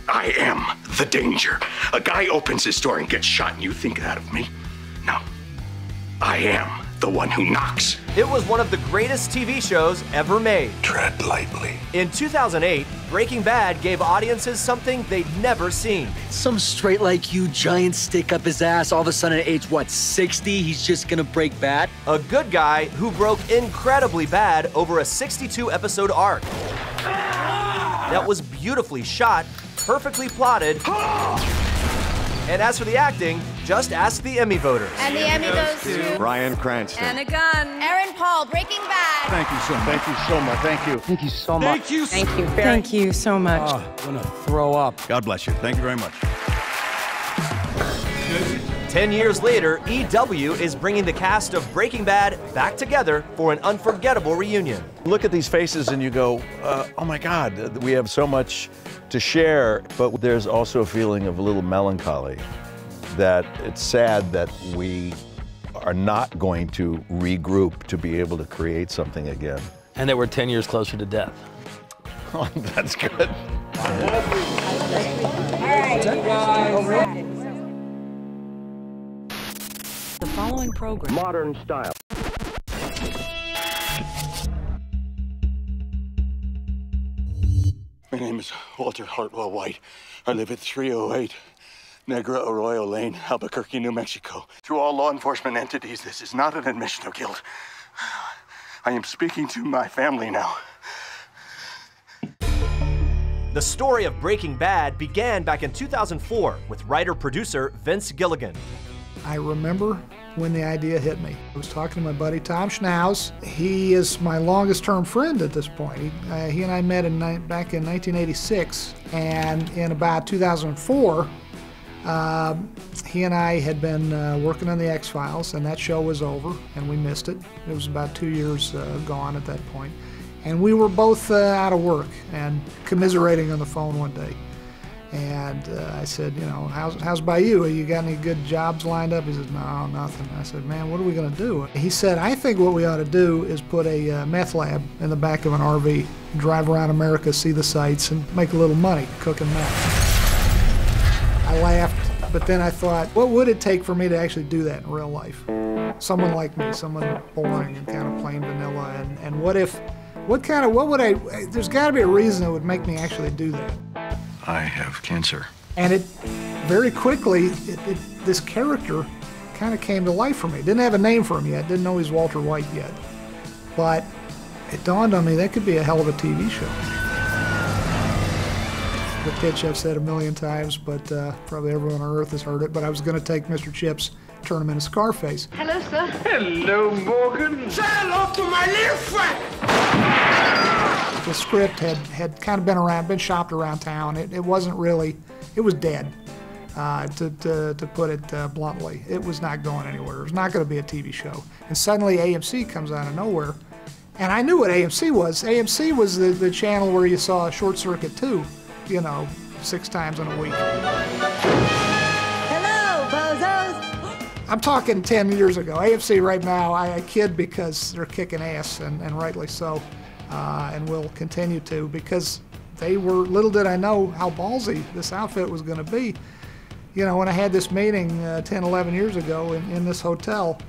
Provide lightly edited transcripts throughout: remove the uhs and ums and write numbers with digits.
I am the danger. A guy opens his door and gets shot, and you think that of me? No. I am the one who knocks. It was one of the greatest TV shows ever made. Tread lightly. In 2008, Breaking Bad gave audiences something they'd never seen. Some straight like you giant stick up his ass, all of a sudden at age, what, 60, he's just gonna break bad? A good guy who broke incredibly bad over a 62-episode arc. That was beautifully shot, perfectly plotted. And as for the acting, just ask the Emmy voters. And the Emmy goes to Bryan Cranston. and a Gunn. Aaron Paul, Breaking Bad. Thank you so much. Thank you so much. Thank you. Thank you so much. Thank you. Thank you. Thank you so much. Oh, I'm gonna throw up. God bless you. Thank you very much. 10 years later, EW is bringing the cast of Breaking Bad back together for an unforgettable reunion. Look at these faces and you go, oh my God, we have so much to share, but there's also a feeling of a little melancholy that it's sad that we are not going to regroup to be able to create something again. And that we're 10 years closer to death. Oh, that's good. The following program. Modern style. My name is Walter Hartwell White. I live at 308 Negra Arroyo Lane, Albuquerque, New Mexico. To all law enforcement entities, this is not an admission of guilt. I am speaking to my family now. The story of Breaking Bad began back in 2004 with writer-producer Vince Gilligan. I remember when the idea hit me. I was talking to my buddy Tom Schnauz. He is my longest-term friend at this point. He and I met back in 1986, and in about 2004, he and I had been working on the X-Files, and that show was over, and we missed it. It was about 2 years gone at that point. And we were both out of work and commiserating on the phone one day. And I said, you know, how's by you? You got any good jobs lined up? He said, no, nothing. I said, man, what are we going to do? He said, I think what we ought to do is put a meth lab in the back of an RV, drive around America, see the sights, and make a little money cooking meth. I laughed, but then I thought, what would it take for me to actually do that in real life? Someone like me, someone boring and kind of plain vanilla, and there's got to be a reason that would make me actually do that. I have cancer. And it, very quickly, this character kind of came to life for me. Didn't have a name for him yet, didn't know he was Walter White yet. But it dawned on me that could be a hell of a TV show. The pitch I've said a million times, but probably everyone on earth has heard it, but I was going to take Mr. Chips, turn him into Scarface. Hello, sir. Hello, Morgan. Say hello to my little friend! The script had kind of been shopped around town. It wasn't really, it was dead, to put it bluntly. It was not going anywhere. It was not going to be a TV show. And suddenly AMC comes out of nowhere. And I knew what AMC was. AMC was the channel where you saw Short Circuit 2, you know, 6 times in a week. Hello, bozos. I'm talking 10 years ago. AMC right now, I kid because they're kicking ass, and rightly so. And will continue to, because they were, little did I know how ballsy this outfit was going to be. You know, when I had this meeting 10, 11 years ago in this hotel,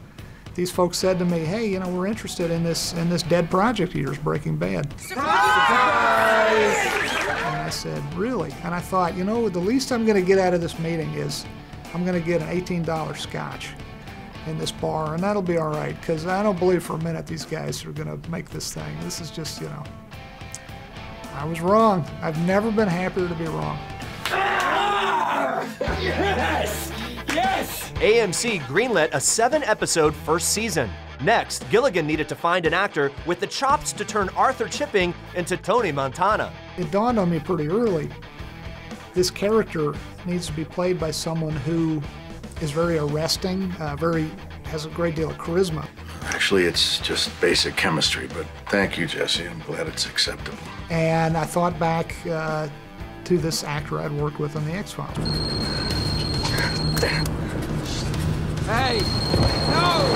these folks said to me, hey, you know, we're interested in this dead project of yours, Breaking Bad. Surprise! And I said, really? And I thought, you know, the least I'm going to get out of this meeting is I'm going to get an $18 scotch in this bar, and that'll be all right, because I don't believe for a minute these guys are going to make this thing. This is just, you know, I was wrong. I've never been happier to be wrong. Yes! Yes! AMC greenlit a 7-episode first season. Next, Gilligan needed to find an actor with the chops to turn Arthur Chipping into Tony Montana. It dawned on me pretty early. This character needs to be played by someone who is very arresting, has a great deal of charisma. Actually, it's just basic chemistry, but thank you, Jesse. I'm glad it's acceptable. And I thought back to this actor I'd worked with on the X-Files. Hey! No!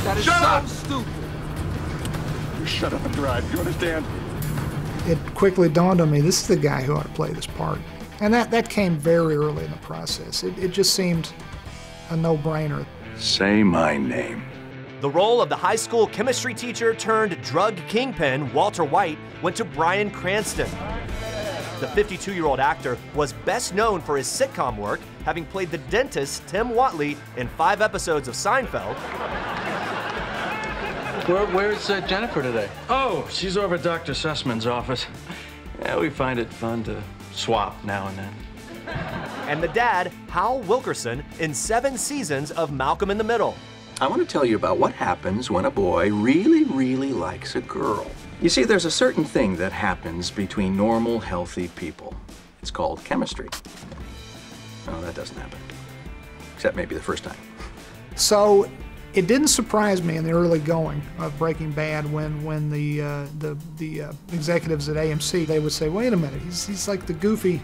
That is so stupid. You shut up and drive. You understand? it quickly dawned on me, this is the guy who ought to play this part. And that came very early in the process. It just seemed a no-brainer. Say my name. The role of the high school chemistry teacher turned drug kingpin Walter White went to Bryan Cranston. The 52-year-old actor was best known for his sitcom work, having played the dentist Tim Whatley in 5 episodes of Seinfeld. Where's Jennifer today? Oh, she's over at Dr. Sussman's office. Yeah, we find it fun to swap now and then. And the dad, Hal Wilkerson, in 7 seasons of Malcolm in the Middle. I want to tell you about what happens when a boy really, really likes a girl. You see, there's a certain thing that happens between normal, healthy people. It's called chemistry. No, that doesn't happen. Except maybe the first time. So it didn't surprise me in the early going of Breaking Bad when the executives at AMC, they would say, wait a minute, he's like the goofy,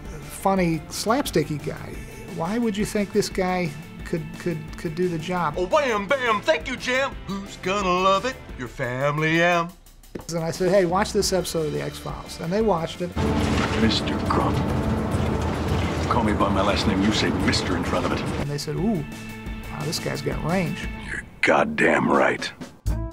funny, slapsticky guy. Why would you think this guy could do the job? Oh, wham, bam, thank you, Jam. Who's gonna love it? Your family, am. And I said, hey, watch this episode of The X-Files. And they watched it. Mr. Crump. Call me by my last name, you say Mr. in front of it. And they said, ooh, wow, this guy's got range. You're goddamn right.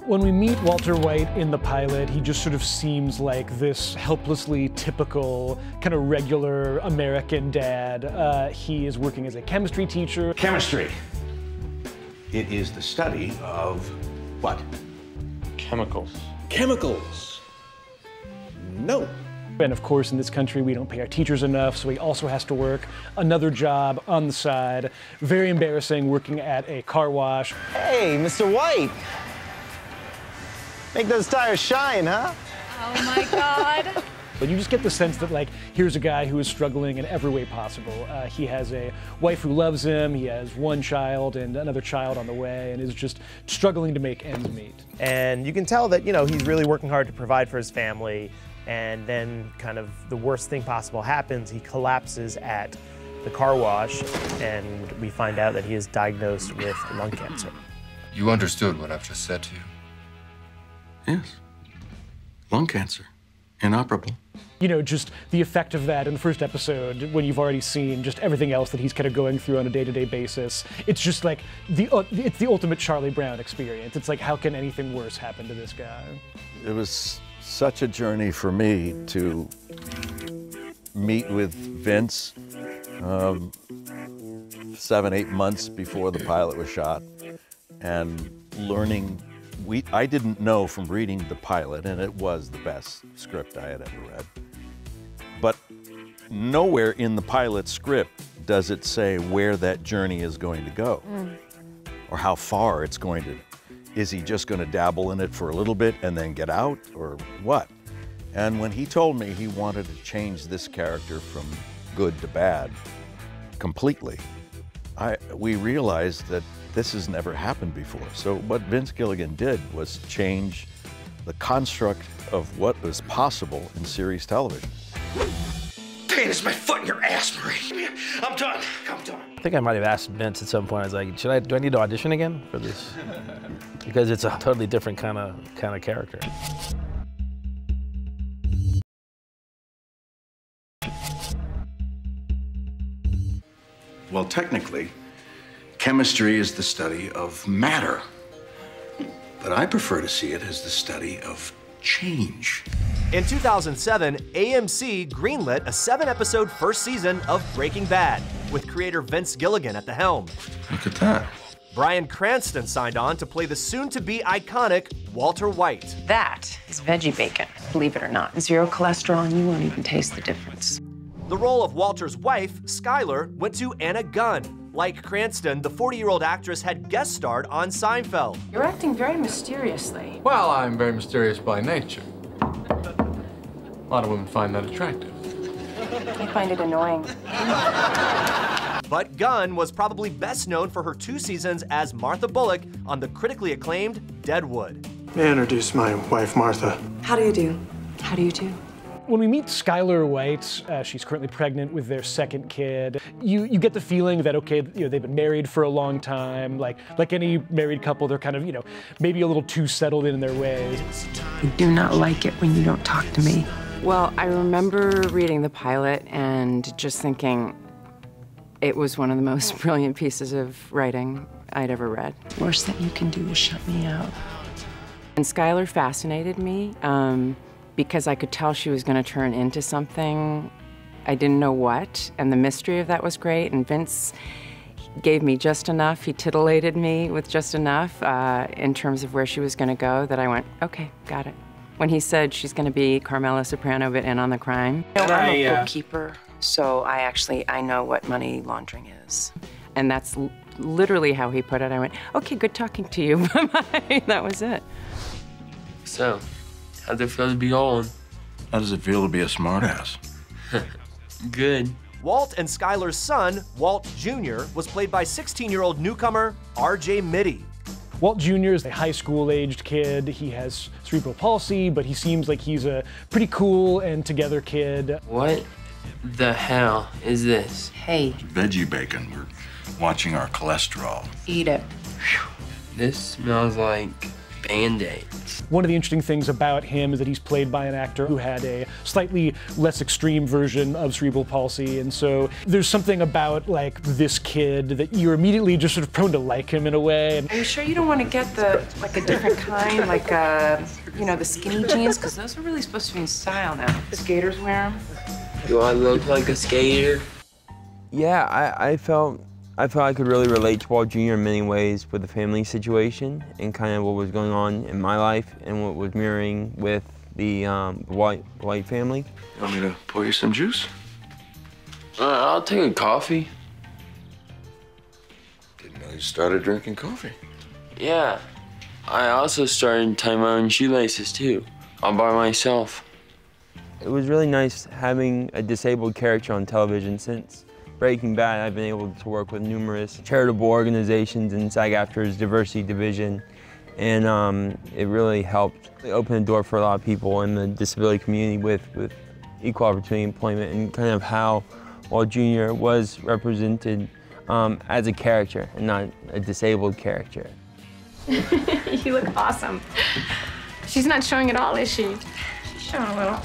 When we meet Walter White in the pilot, he just sort of seems like this helplessly typical, kind of regular American dad. He is working as a chemistry teacher. Chemistry. It is the study of what? Chemicals. Chemicals. No. And of course, in this country, we don't pay our teachers enough, so he also has to work another job on the side. Very embarrassing, working at a car wash. Hey, Mr. White. Make those tires shine, huh? Oh my God. But you just get the sense that, like, here's a guy who is struggling in every way possible. He has a wife who loves him, he has 1 child and another child on the way, and is just struggling to make ends meet. And you can tell that, you know, he's really working hard to provide for his family, and then kind of the worst thing possible happens. He collapses at the car wash, and we find out that he is diagnosed with lung cancer. You understood what I've just said to you. Yes. Lung cancer. Inoperable. You know, just the effect of that in the first episode, when you've already seen just everything else that he's kind of going through on a day-to-day basis. It's just like, it's the ultimate Charlie Brown experience. It's like, how can anything worse happen to this guy? It was such a journey for me to meet with Vince 7, 8 months before the pilot was shot, and learning. I didn't know from reading the pilot, and it was the best script I had ever read, but nowhere in the pilot script does it say where that journey is going to go, or how far it's going to. Is he just going to dabble in it for a little bit and then get out, or what? And when he told me he wanted to change this character from good to bad completely, we realized that this has never happened before. So what Vince Gilligan did was change the construct of what was possible in series television. Pain is my foot in your ass, Marie. I'm done. I'm done. I think I might have asked Vince at some point. I was like, do I need to audition again for this? Because it's a totally different kind of character. Well, technically, chemistry is the study of matter. But I prefer to see it as the study of change. In 2007, AMC greenlit a 7-episode first season of Breaking Bad, with creator Vince Gilligan at the helm. Look at that. Bryan Cranston signed on to play the soon-to-be iconic Walter White. That is veggie bacon, believe it or not. 0 cholesterol, and you won't even taste the difference. The role of Walter's wife, Skyler, went to Anna Gunn. Like Cranston, the 40-year-old actress had guest starred on Seinfeld. You're acting very mysteriously. Well, I'm very mysterious by nature. A lot of women find that attractive. I find it annoying. But Gunn was probably best known for her 2 seasons as Martha Bullock on the critically acclaimed Deadwood. May I introduce my wife, Martha? How do you do? How do you do? When we meet Skyler White, she's currently pregnant with their 2nd kid. you get the feeling that, okay, they've been married for a long time. Like any married couple, they're kind of, maybe a little too settled in their ways. I do not like it when you don't talk to me. Well, I remember reading the pilot and just thinking it was one of the most brilliant pieces of writing I'd ever read. Worst that you can do is shut me out. And Skylar fascinated me because I could tell she was going to turn into something. I didn't know what, and the mystery of that was great, and Vince gave me just enough. He titillated me with just enough in terms of where she was going to go that I went, okay, got it. When he said she's going to be Carmela Soprano but in on the crime. I'm a bookkeeper, so I know what money laundering is. And that's literally how he put it. I went, okay, good talking to you. That was it. So, how'd it feel to be on? How does it feel to be a smartass? Good. Walt and Skylar's son, Walt Jr., was played by 16-year-old newcomer RJ Mitte. Walt Jr. is a high school-aged kid. He has cerebral palsy, but he seems like he's a pretty cool and together kid. What the hell is this? Hey. Veggie bacon. We're watching our cholesterol. Eat it. This smells like Band-Aids. One of the interesting things about him is that he's played by an actor who had a slightly less extreme version of cerebral palsy, and so there's something about like this kid that you're immediately just sort of prone to like him in a way. Are you sure you don't want to get a different kind, like the skinny jeans, because those are really supposed to be in style now. The skaters wear them. Do I look like a skater? Yeah, I felt I could really relate to Walt Jr. in many ways with the family situation and kind of what was going on in my life and what was mirroring with the White family. You want me to pour you some juice? I'll take a coffee. Didn't know you started drinking coffee. Yeah. I also started tying my own shoelaces too, all by myself. It was really nice having a disabled character on television. Since Breaking Bad, I've been able to work with numerous charitable organizations in SAG-AFTRA's diversity division, and it really helped open the door for a lot of people in the disability community with equal opportunity employment, and kind of how Walt Jr. was represented as a character and not a disabled character. You look awesome. She's not showing at all, is she? She's showing a little.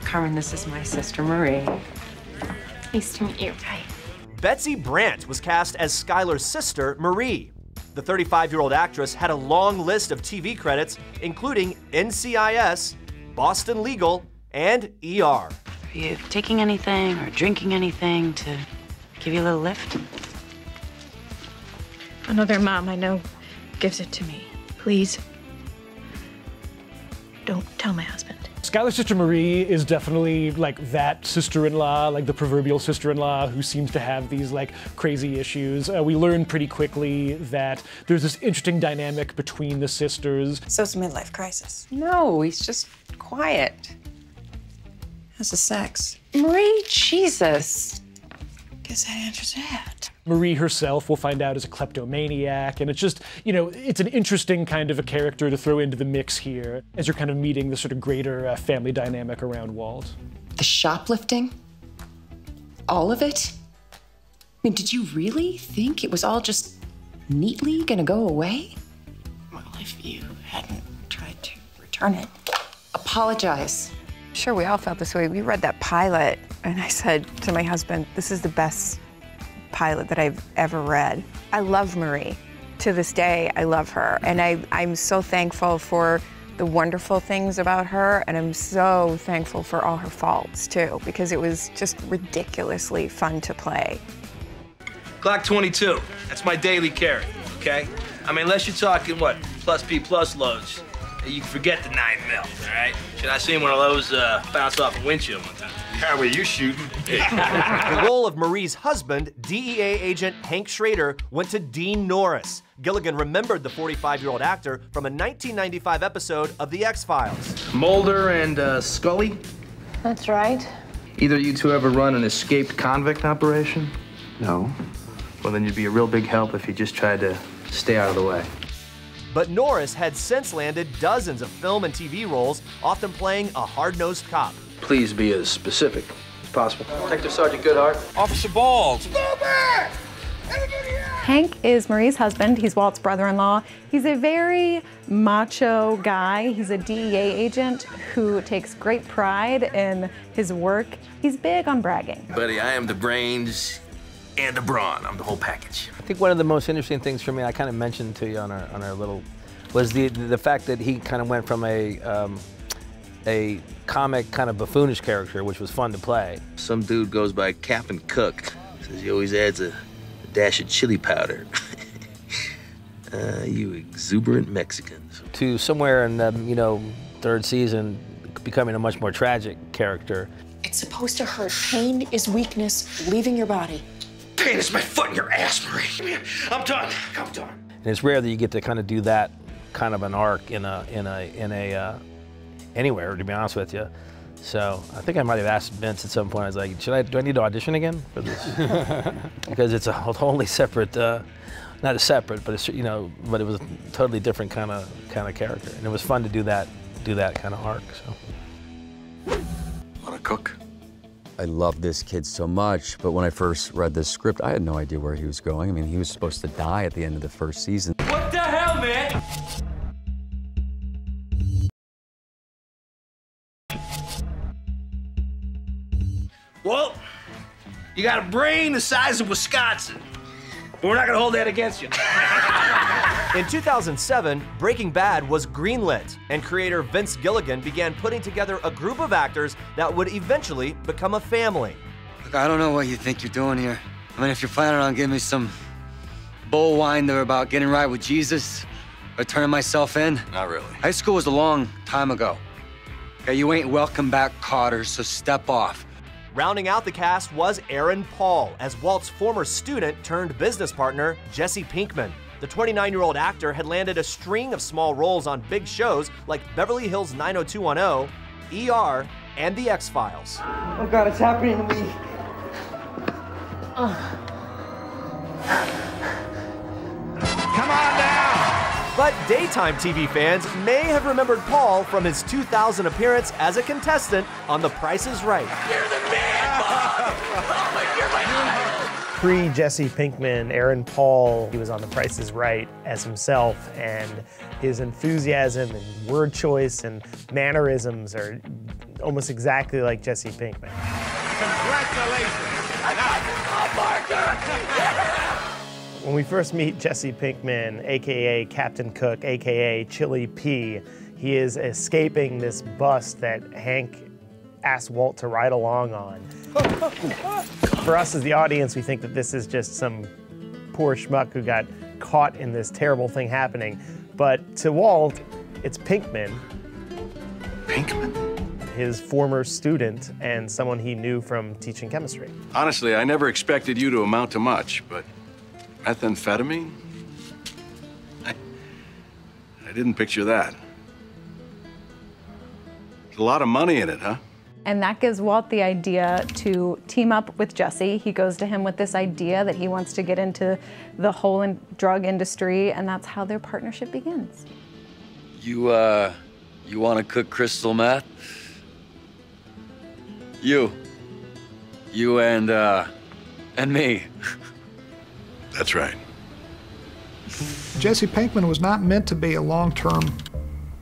Carmen, this is my sister Marie. Nice to meet you. Hi. Betsy Brandt was cast as Skylar's sister, Marie. The 35-year-old actress had a long list of TV credits, including NCIS, Boston Legal, and ER. Are you taking anything or drinking anything to give you a little lift? Another mom I know gives it to me. Please, don't tell my husband. Skylar's sister Marie is definitely like that sister-in-law, like the proverbial sister-in-law who seems to have these like crazy issues. We learn pretty quickly that there's this interesting dynamic between the sisters. So it's a midlife crisis. No, he's just quiet. How's the sex? Marie, Jesus. Guess that answers that. Marie herself, we'll find out, is a kleptomaniac, and it's just, it's an interesting kind of a character to throw into the mix here as you're kind of meeting the sort of greater family dynamic around Walt. The shoplifting? All of it? I mean, did you really think it was all just neatly gonna go away? Well, if you hadn't tried to return it. Apologize. Sure, we all felt this way. We read that pilot, and I said to my husband, this is the best pilot that I've ever read. I love Marie. To this day, I love her. And I'm so thankful for the wonderful things about her, and I'm so thankful for all her faults, too, because it was just ridiculously fun to play. Glock 22, that's my daily carry, okay? I mean, unless you're talking, what, plus P plus loads, you can forget the 9mm, all right? Should I seen one of those bounce off a windshield one time? How were you shooting? The role of Marie's husband, DEA agent Hank Schrader, went to Dean Norris. Gilligan remembered the 45-year-old actor from a 1995 episode of The X-Files. Mulder and Scully? That's right. Either you two ever run an escaped convict operation? No. Well, then you'd be a real big help if you just tried to stay out of the way. But Norris had since landed dozens of film and TV roles, often playing a hard-nosed cop. Please be as specific as possible. Detective Sergeant Goodhart. Officer Bald. Hank is Marie's husband. He's Walt's brother-in-law. He's a very macho guy. He's a DEA agent who takes great pride in his work. He's big on bragging. Buddy, I am the brains and the brawn. I'm the whole package. I think one of the most interesting things for me, I kind of mentioned to you on our little, was the fact that he kind of went from a comic kind of buffoonish character, which was fun to play. Some dude goes by Captain Cook. Says he always adds a dash of chili powder. You exuberant Mexicans. To somewhere in the, third season, becoming a much more tragic character. It's supposed to hurt. Pain is weakness leaving your body. Pain is my foot in your ass, Marie. I'm done. I'm done. And it's rare that you get to kind of do that kind of an arc in anywhere, to be honest with you. So I think I might have asked Vince at some point. I was like, do I need to audition again for this? Because it's a wholly separate, not a separate, but it's but it was a totally different kind of character, and it was fun to do that kind of arc. So. Want to cook? I love this kid so much, but when I first read this script, I had no idea where he was going. I mean, he was supposed to die at the end of the first season. What the hell, man? Well, you got a brain the size of Wisconsin, but we're not gonna hold that against you. In 2007, Breaking Bad was greenlit, and creator Vince Gilligan began putting together a group of actors that would eventually become a family. Look, I don't know what you think you're doing here. I mean, if you're planning on giving me some bullwinder about getting right with Jesus or turning myself in. Not really. High school was a long time ago. Okay, you ain't welcome back, Cotter, so step off. Rounding out the cast was Aaron Paul as Walt's former student turned business partner, Jesse Pinkman. The 29-year-old actor had landed a string of small roles on big shows like Beverly Hills 90210, ER, and The X-Files. Oh God, it's happening to me. Come on now! But daytime TV fans may have remembered Paul from his 2000 appearance as a contestant on The Price is Right. You're the man, Bob! You're my idol! Pre-Jesse Pinkman, Aaron Paul, he was on The Price is Right as himself, and his enthusiasm and word choice and mannerisms are almost exactly like Jesse Pinkman. Congratulations! When we first meet Jesse Pinkman, AKA Captain Cook, AKA Chili P, he is escaping this bus that Hank asked Walt to ride along on. For us as the audience, we think that this is just some poor schmuck who got caught in this terrible thing happening. But to Walt, it's Pinkman. Pinkman? His former student and someone he knew from teaching chemistry. Honestly, I never expected you to amount to much, but methamphetamine? I didn't picture that. There's a lot of money in it, huh? And that gives Walt the idea to team up with Jesse. He goes to him with this idea that he wants to get into the whole drug industry, and that's how their partnership begins. You want to cook crystal meth? You and me. That's right. Jesse Pinkman was not meant to be a long-term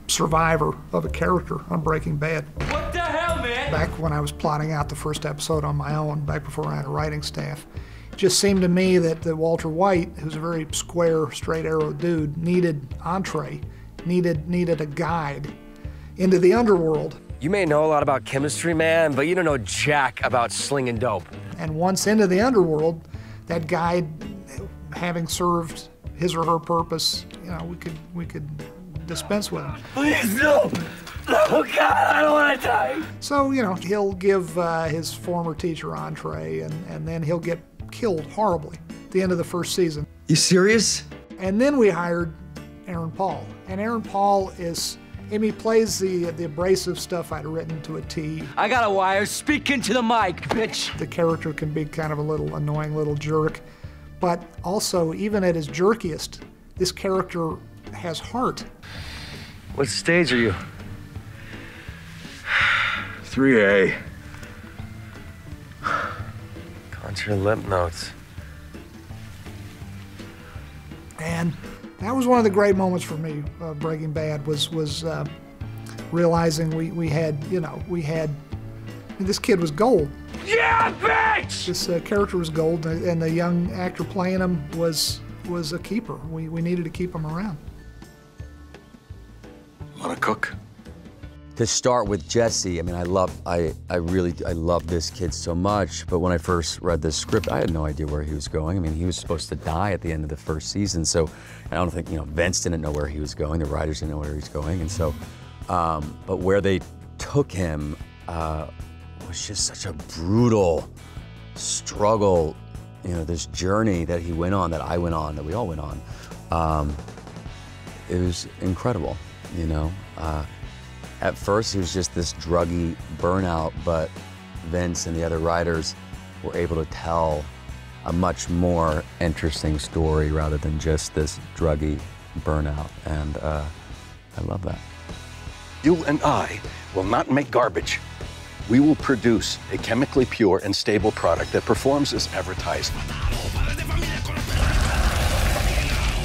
survivor of a character on Breaking Bad. What the hell, man? Back when I was plotting out the first episode on my own, back before I had a writing staff, it just seemed to me that Walter White, who's a very square, straight-arrow dude, needed entree, needed a guide into the underworld. You may know a lot about chemistry, man, but you don't know jack about slinging dope. And once into the underworld, that guide, having served his or her purpose, we could dispense with him. Please, no! Oh, God, I don't want to die! So, he'll give his former teacher entree, and then he'll get killed horribly at the end of the first season. You serious? And then we hired Aaron Paul. And Aaron Paul he plays the abrasive stuff I'd written to a T. I got a wire. Speak into the mic, bitch. The character can be kind of a little annoying little jerk. But also, even at his jerkiest, this character has heart. What stage are you? 3A. What's your lymph nodes? And that was one of the great moments for me, Breaking Bad, was realizing we had, this kid was gold. Yeah, bitch! This character was gold, and the young actor playing him was a keeper. We needed to keep him around. Want to cook? To start with Jesse, I mean, I love this kid so much, but when I first read this script, I had no idea where he was going. I mean, he was supposed to die at the end of the first season, so I don't think, Vince didn't know where he was going, the writers didn't know where he was going, and so, but where they took him was just such a brutal struggle, this journey that he went on, that I went on, that we all went on. It was incredible, At first, he was just this druggy burnout, but Vince and the other writers were able to tell a much more interesting story rather than just this druggy burnout, and I love that. You and I will not make garbage. We will produce a chemically pure and stable product that performs as advertised.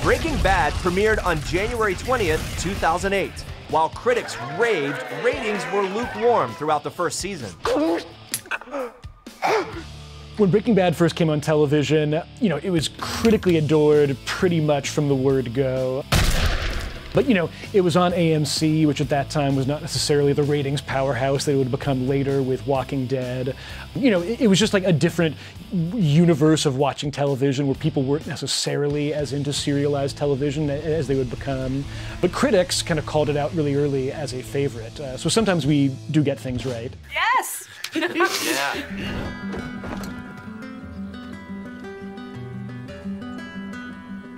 Breaking Bad premiered on January 20th, 2008. While critics raved, ratings were lukewarm throughout the first season. When Breaking Bad first came on television, it was critically adored pretty much from the word go. But, it was on AMC, which at that time was not necessarily the ratings powerhouse that it would become later with Walking Dead. It was just like a different universe of watching television where people weren't necessarily as into serialized television as they would become. But critics kind of called it out really early as a favorite. So sometimes we do get things right. Yes! Yeah.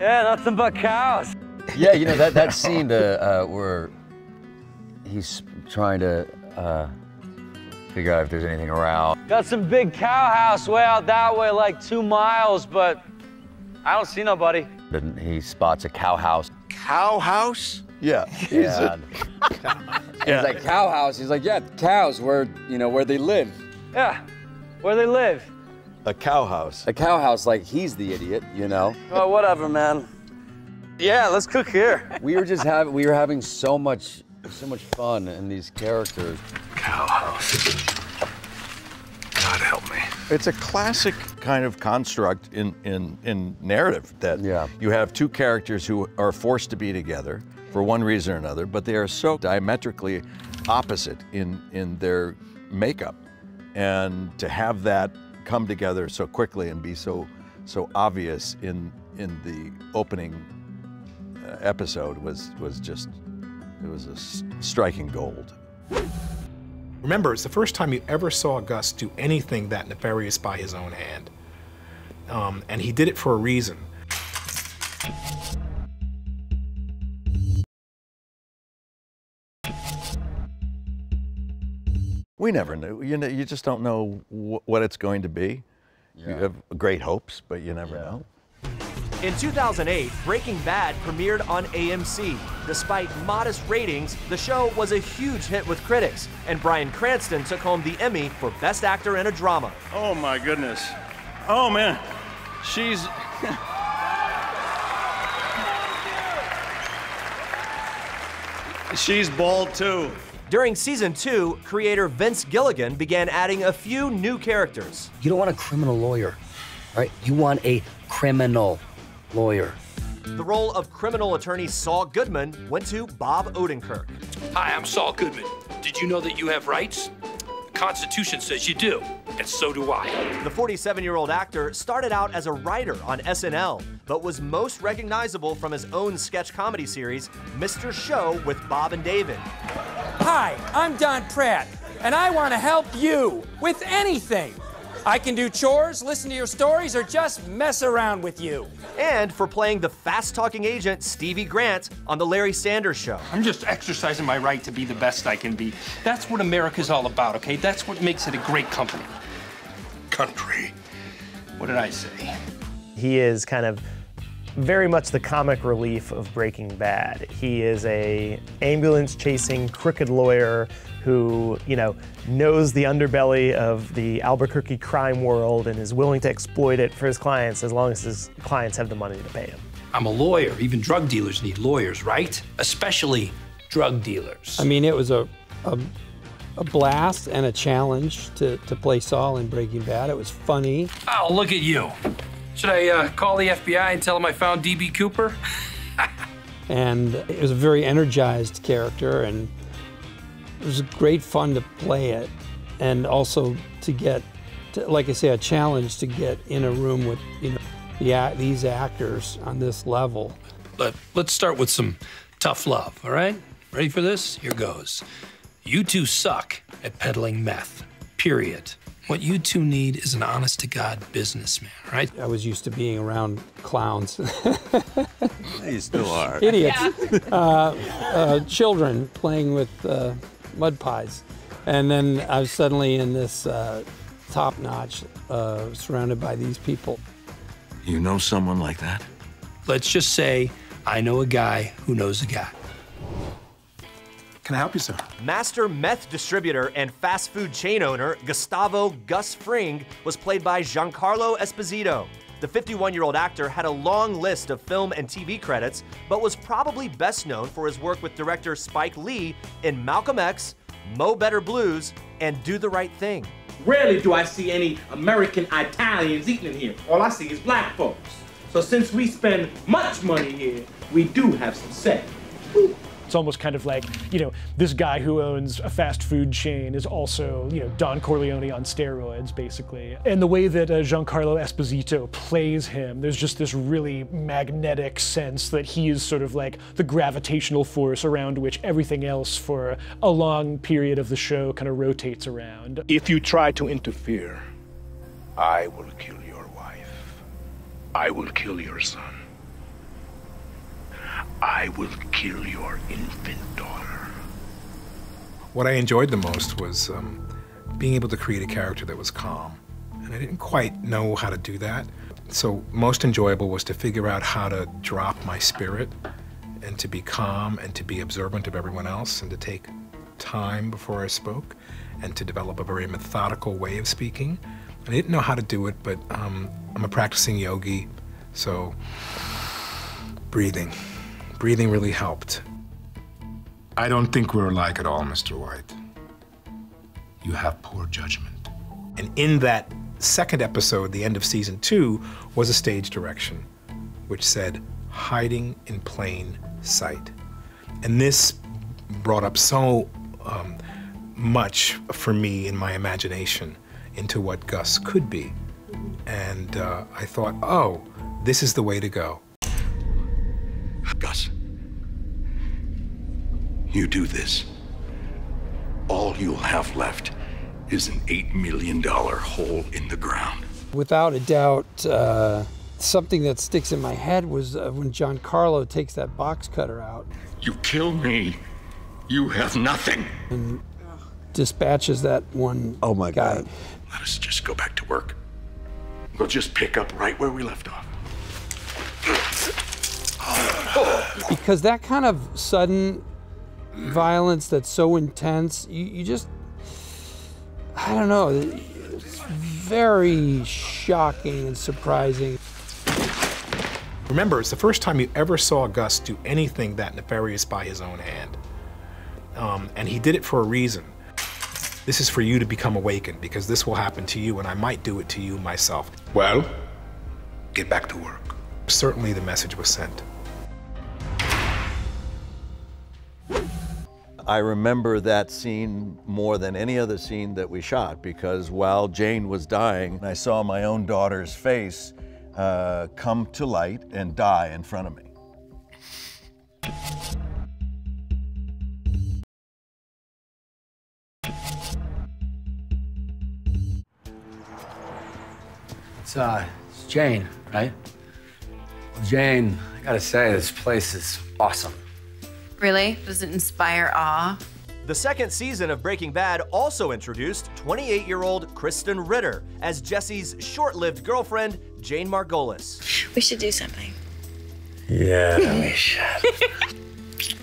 Yeah, nothing but cows. Yeah, that scene where he's trying to figure out if there's anything around. Got some big cow house way out that way, like 2 miles, but I don't see nobody. Then he spots a cow house. Cow house? Yeah. Yeah. He's like, cow house? He's like, yeah, cows, where they live. Yeah, where they live. A cow house. A cow house, like he's the idiot, Oh, whatever, man. Yeah, let's cook here. We were having so much fun in these characters. Cow house. God help me. It's a classic kind of construct in narrative that you have two characters who are forced to be together for one reason or another, but they are so diametrically opposite in their makeup. And to have that come together so quickly and be so obvious in the opening episode was a striking gold. Remember, it's the first time you ever saw Gus do anything that nefarious by his own hand. And he did it for a reason. We never knew. You just don't know what it's going to be. Yeah. You have great hopes, but you never know. In 2008, Breaking Bad premiered on AMC. Despite modest ratings, the show was a huge hit with critics, and Bryan Cranston took home the Emmy for Best Actor in a Drama. Oh my goodness. Oh man, she's... She's bald too. During season 2, creator Vince Gilligan began adding a few new characters. You don't want a criminal lawyer, right? You want a criminal lawyer. The role of criminal attorney Saul Goodman went to Bob Odenkirk. Hi, I'm Saul Goodman. Did you know that you have rights? The Constitution says you do, and so do I. The 47-year-old actor started out as a writer on SNL, but was most recognizable from his own sketch comedy series, Mr. Show with Bob and David. Hi, I'm Don Pratt, and I want to help you with anything. I can do chores, listen to your stories, or just mess around with you. And for playing the fast-talking agent Stevie Grant on The Larry Sanders Show. I'm just exercising my right to be the best I can be. That's what America's all about, okay? That's what makes it a great company. Country. What did I say? He is kind of very much the comic relief of Breaking Bad. He is a ambulance-chasing crooked lawyer who, you know, knows the underbelly of the Albuquerque crime world and is willing to exploit it for his clients as long as his clients have the money to pay him. I'm a lawyer. Even drug dealers need lawyers, right? Especially drug dealers. I mean, it was a blast and a challenge to play Saul in Breaking Bad. It was funny. Oh, look at you. Should I call the FBI and tell them I found D.B. Cooper? And it was a very energized character, and it was great fun to play it, and also to get, like I say, a challenge to get in a room with, you know, these actors on this level. Let's start with some tough love, all right? Ready for this? Here goes. You two suck at peddling meth, period. What you two need is an honest-to-God businessman, right? I was used to being around clowns. You still are. Idiots. Children playing with mud pies. And then I was suddenly in this top-notch, surrounded by these people. You know someone like that? Let's just say I know a guy who knows a guy. Can I help you, sir? Master meth distributor and fast food chain owner Gustavo Gus Fring was played by Giancarlo Esposito. The 51-year-old actor had a long list of film and TV credits, but was probably best known for his work with director Spike Lee in Malcolm X, Mo Better Blues, and Do the Right Thing. Rarely do I see any American Italians eating in here. All I see is black folks. So since we spend much money here, we do have some say. It's almost kind of like, you know, this guy who owns a fast food chain is also, you know, Don Corleone on steroids, basically. And the way that Giancarlo Esposito plays him, there's just this really magnetic sense that he is sort of like the gravitational force around which everything else for a long period of the show kind of rotates around. If you try to interfere, I will kill your wife. I will kill your son. I will kill your infant daughter. What I enjoyed the most was being able to create a character that was calm. And I didn't quite know how to do that. So most enjoyable was to figure out how to drop my spirit and to be calm and to be observant of everyone else and to take time before I spoke and to develop a very methodical way of speaking. I didn't know how to do it, but I'm a practicing yogi, so breathing. Breathing really helped. I don't think we're alike at all, Mr. White. You have poor judgment. And in that second episode, the end of season 2, was a stage direction, which said, hiding in plain sight. And this brought up so much for me in my imagination into what Gus could be. And I thought, oh, this is the way to go. Gus, you do this. All you'll have left is an $8 million hole in the ground. Without a doubt, something that sticks in my head was when Giancarlo takes that box cutter out. You kill me, you have nothing. And dispatches that one guy. God. Let us just go back to work. We'll just pick up right where we left off. Because that kind of sudden violence that's so intense, you just, I don't know, it's very shocking and surprising. Remember, it's the first time you ever saw Gus do anything that nefarious by his own hand. And he did it for a reason. This is for you to become awakened, because this will happen to you, and I might do it to you myself. Well, get back to work. Certainly the message was sent. I remember that scene more than any other scene that we shot, because while Jane was dying, I saw my own daughter's face come to light and die in front of me. It's Jane, right? Well, Jane, I gotta say, this place is awesome. Really? Does it inspire awe? The second season of Breaking Bad also introduced 28-year-old Kristen Ritter as Jesse's short-lived girlfriend, Jane Margolis. We should do something. Yeah, we should.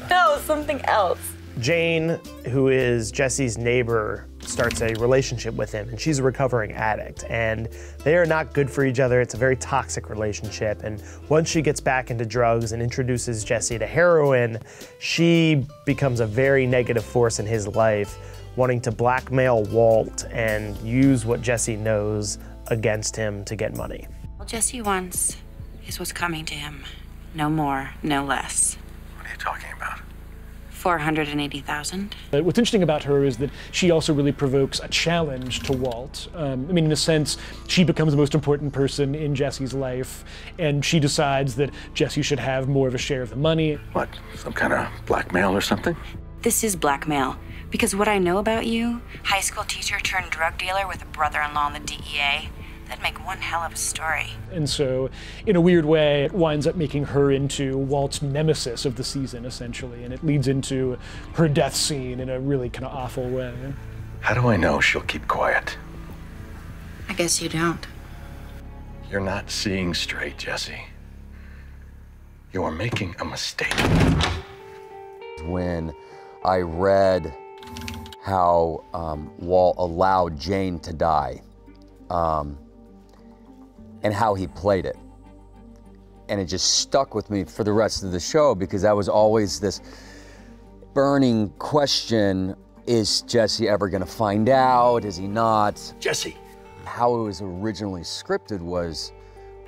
No, something else. Jane, who is Jesse's neighbor, starts a relationship with him, and she's a recovering addict, and they are not good for each other. It's a very toxic relationship, and once she gets back into drugs and introduces Jesse to heroin, she becomes a very negative force in his life, wanting to blackmail Walt and use what Jesse knows against him to get money. All Jesse wants is what's coming to him. No more, no less. What are you talking about? 480,000. What's interesting about her is that she also really provokes a challenge to Walt. I mean, in a sense, she becomes the most important person in Jesse's life, and she decides that Jesse should have more of a share of the money. What, some kind of blackmail or something? This is blackmail. Because what I know about you, high school teacher turned drug dealer with a brother-in-law in the DEA, that'd make one hell of a story. And so, in a weird way, it winds up making her into Walt's nemesis of the season, essentially, and it leads into her death scene in a really kind of awful way. How do I know she'll keep quiet? I guess you don't. You're not seeing straight, Jesse. You are making a mistake. When I read how Walt allowed Jane to die, and how he played it. And it just stuck with me for the rest of the show, because that was always this burning question, is Jesse ever gonna find out? Is he not? Jesse! How it was originally scripted was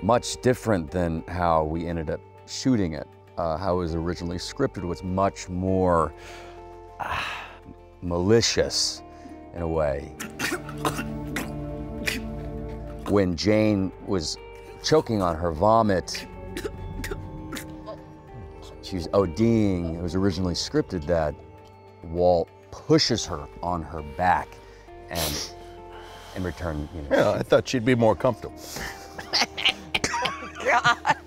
much different than how we ended up shooting it. How it was originally scripted was much more malicious in a way. When Jane was choking on her vomit, she was ODing. It was originally scripted that Walt pushes her on her back, and in return, you know. Yeah, I thought she'd be more comfortable. God.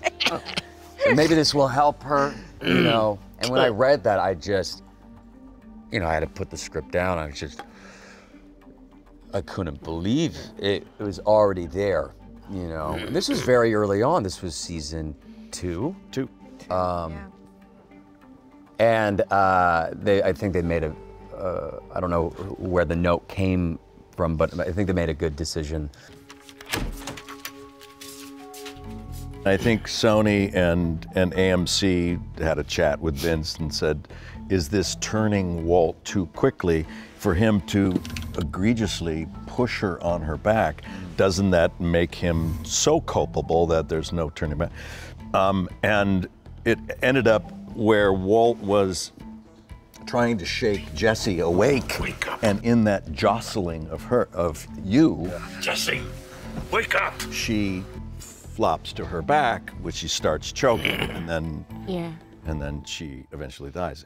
Maybe this will help her, you know. And when I read that, I just, you know, I had to put the script down. I couldn't believe it. It was already there, you know. This was very early on. This was season 2. And I think they made a, I don't know where the note came from, but I think they made a good decision. I think Sony and AMC had a chat with Vince and said, is this turning Walt too quickly for him to egregiously push her on her back? Doesn't that make him so culpable that there's no turning back? And it ended up where Walt was trying to shake Jesse awake, and in that jostling of you, Jesse, wake up! She flops to her back, which she starts choking, and then she eventually dies.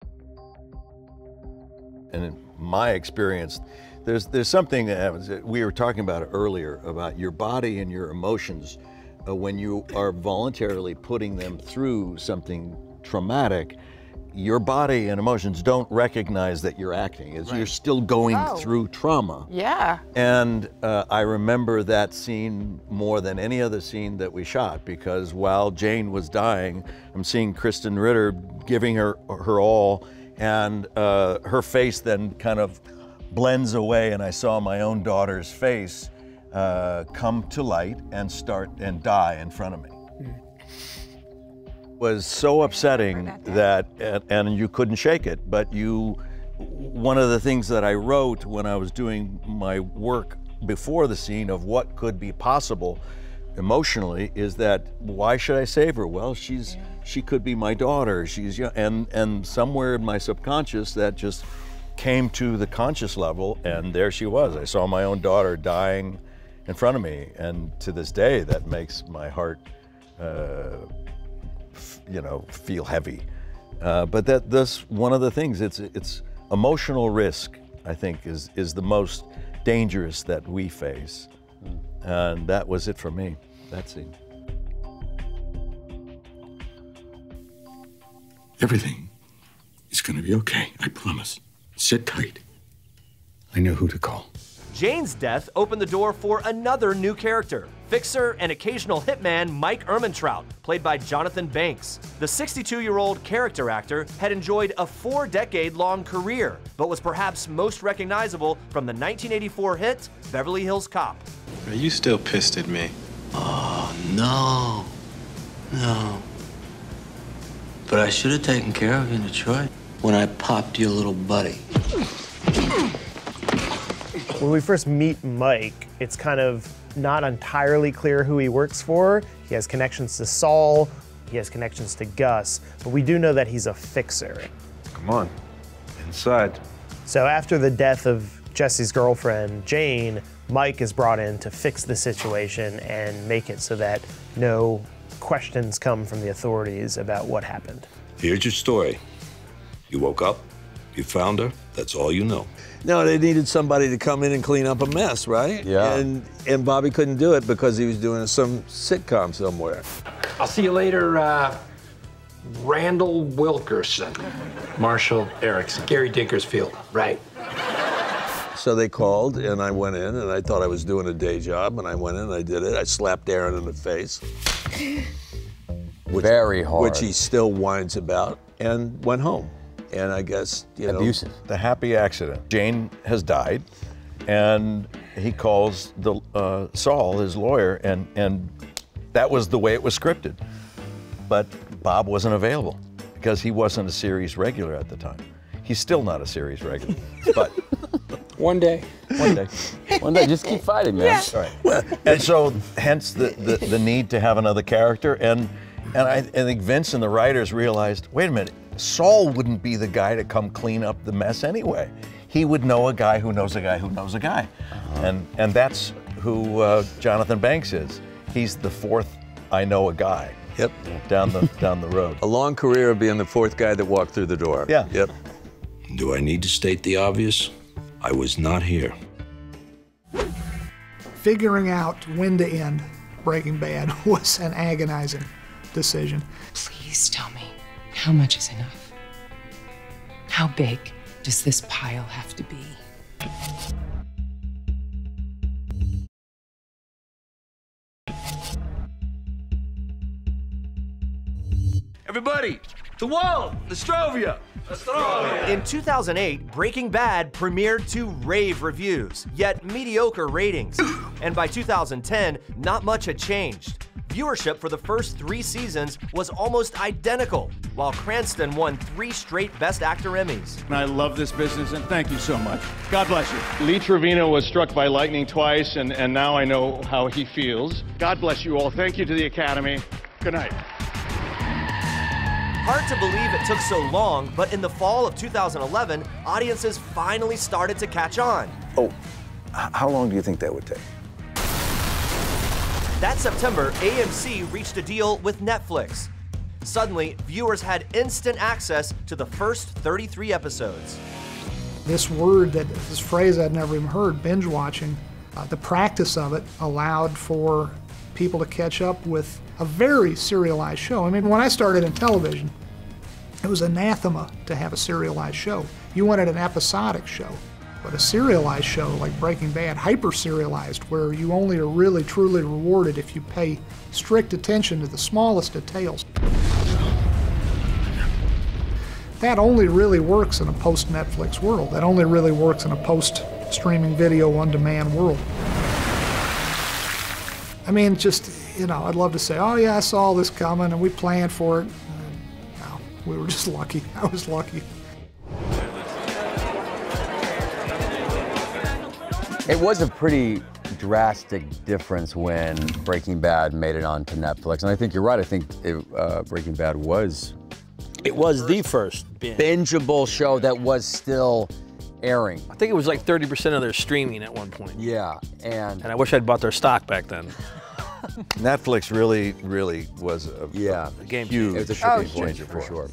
And in my experience, there's something that happens. We were talking about it earlier about your body and your emotions. When you are voluntarily putting them through something traumatic, your body and emotions don't recognize that you're acting. You're still going through trauma. Yeah. And I remember that scene more than any other scene that we shot, because while Jane was dying, I'm seeing Kristen Ritter giving her all, and her face then kind of blends away, and I saw my own daughter's face come to light and start and die in front of me. Was so upsetting that, and you couldn't shake it, but one of the things that I wrote when I was doing my work before the scene of what could be possible emotionally is that, why should I save her? Well, she could be my daughter. She's young, and somewhere in my subconscious that just came to the conscious level, and there she was. I saw my own daughter dying in front of me, and to this day that makes my heart feel heavy. But that's one of the things. It's emotional risk, I think, is the most dangerous that we face. And that was it for me, that scene. Everything is gonna be okay, I promise. Sit tight. I know who to call. Jane's death opened the door for another new character, fixer and occasional hitman Mike Trout, played by Jonathan Banks. The 62-year-old character actor had enjoyed a 4-decade-long career, but was perhaps most recognizable from the 1984 hit Beverly Hills Cop. Are you still pissed at me? Oh, no. No. But I should have taken care of you in Detroit when I popped your little buddy. When we first meet Mike, it's kind of not entirely clear who he works for. He has connections to Saul, he has connections to Gus, but we do know that he's a fixer. Come on, inside. So after the death of Jesse's girlfriend, Jane, Mike is brought in to fix the situation and make it so that no questions come from the authorities about what happened. Here's your story. You woke up, you found her, that's all you know. No, they needed somebody to come in and clean up a mess, right? Yeah. And Bobby couldn't do it because he was doing some sitcom somewhere. I'll see you later, Randall Wilkerson. Marshall Erickson. Gary Dinkersfield, right. So they called, and I went in, and I thought I was doing a day job, and I went in and I did it. I slapped Aaron in the face. Very hard. Which he still whines about, and went home. And I guess, you know. Abusive. The happy accident. Jane has died, and he calls the Saul, his lawyer, and that was the way it was scripted. But Bob wasn't available because he wasn't a series regular at the time. He's still not a series regular, but one day. One day. One day, just keep fighting, man. Yeah. Right. And so, hence the need to have another character, and I think Vince and the writers realized, wait a minute, Saul wouldn't be the guy to come clean up the mess anyway. He would know a guy who knows a guy who knows a guy. And that's who Jonathan Banks is. He's the fourth I know a guy. Yep. Down the road. A long career of being the fourth guy that walked through the door. Yeah. Yep. Do I need to state the obvious? I was not here. Figuring out when to end Breaking Bad was an agonizing decision. Please tell me, how much is enough? How big does this pile have to be? Everybody, to Walt, Nostrovia. In 2008, Breaking Bad premiered to rave reviews, yet mediocre ratings. And by 2010, not much had changed. Viewership for the first 3 seasons was almost identical, while Cranston won 3 straight Best Actor Emmys. I love this business, and thank you so much. God bless you. Lee Trevino was struck by lightning twice, and now I know how he feels. God bless you all. Thank you to the Academy. Good night. Hard to believe it took so long, but in the fall of 2011, audiences finally started to catch on. Oh, how long do you think that would take? That September, AMC reached a deal with Netflix. Suddenly, viewers had instant access to the first 33 episodes. This phrase I'd never even heard, binge watching, the practice of it allowed for people to catch up with a very serialized show. I mean, when I started in television, it was anathema to have a serialized show. You wanted an episodic show. But a serialized show like Breaking Bad, hyper-serialized, where you only are really truly rewarded if you pay strict attention to the smallest details. That only really works in a post-Netflix world. That only really works in a post-streaming video on-demand world. I mean, just, you know, I'd love to say, oh yeah, I saw this coming and we planned for it. No, we were just lucky. I was lucky. It was a pretty drastic difference when Breaking Bad made it onto Netflix. And I think you're right. I think Breaking Bad was... It was the first bingeable show that was still airing. I think it was like 30% of their streaming at one point. Yeah, and I wish I'd bought their stock back then. Netflix really was a game huge changer. It was a game changer for sure.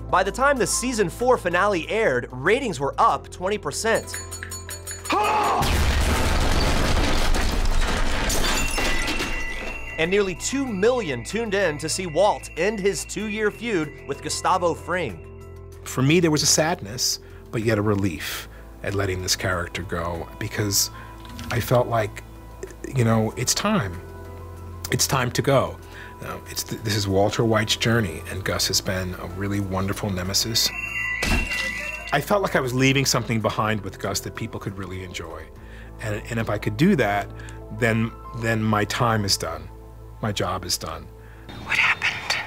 By the time the season 4 finale aired, ratings were up 20%. And nearly 2 million tuned in to see Walt end his 2-year feud with Gustavo Fring. For me, there was a sadness, but yet a relief. at letting this character go, because I felt like, you know, it's time. It's time to go. This is Walter White's journey, and Gus has been a really wonderful nemesis. I felt like I was leaving something behind with Gus that people could really enjoy. And if I could do that, then my time is done. My job is done. What happened?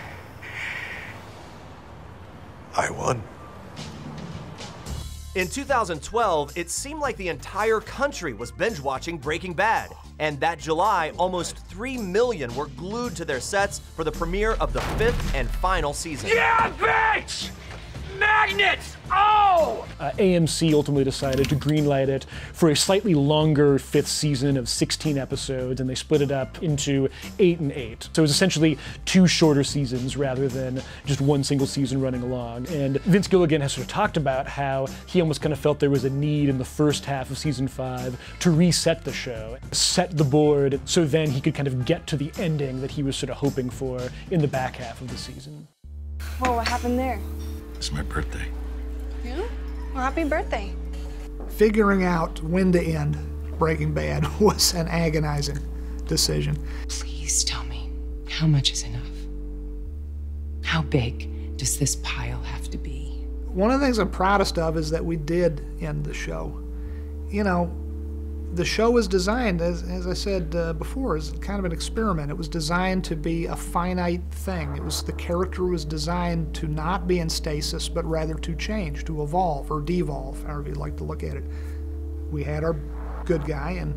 I won. In 2012, it seemed like the entire country was binge-watching Breaking Bad. And that July, almost 3 million were glued to their sets for the premiere of the 5th and final season. Yeah, bitch! Magnets! Oh! AMC ultimately decided to greenlight it for a slightly longer 5th season of 16 episodes, and they split it up into 8 and 8. So it was essentially 2 shorter seasons rather than just 1 single season running along. And Vince Gilligan has sort of talked about how he almost kind of felt there was a need in the first half of season 5 to reset the show, set the board, so then he could kind of get to the ending that he was sort of hoping for in the back half of the season. Well, what happened there? It's my birthday. Yeah? Well, happy birthday. Figuring out when to end Breaking Bad was an agonizing decision. Please tell me, how much is enough? How big does this pile have to be? One of the things I'm proudest of is that we did end the show. You know, the show was designed, as I said before, as kind of an experiment. It was designed to be a finite thing. The character was designed to not be in stasis, but rather to change, to evolve or devolve, however you'd like to look at it. We had our good guy, and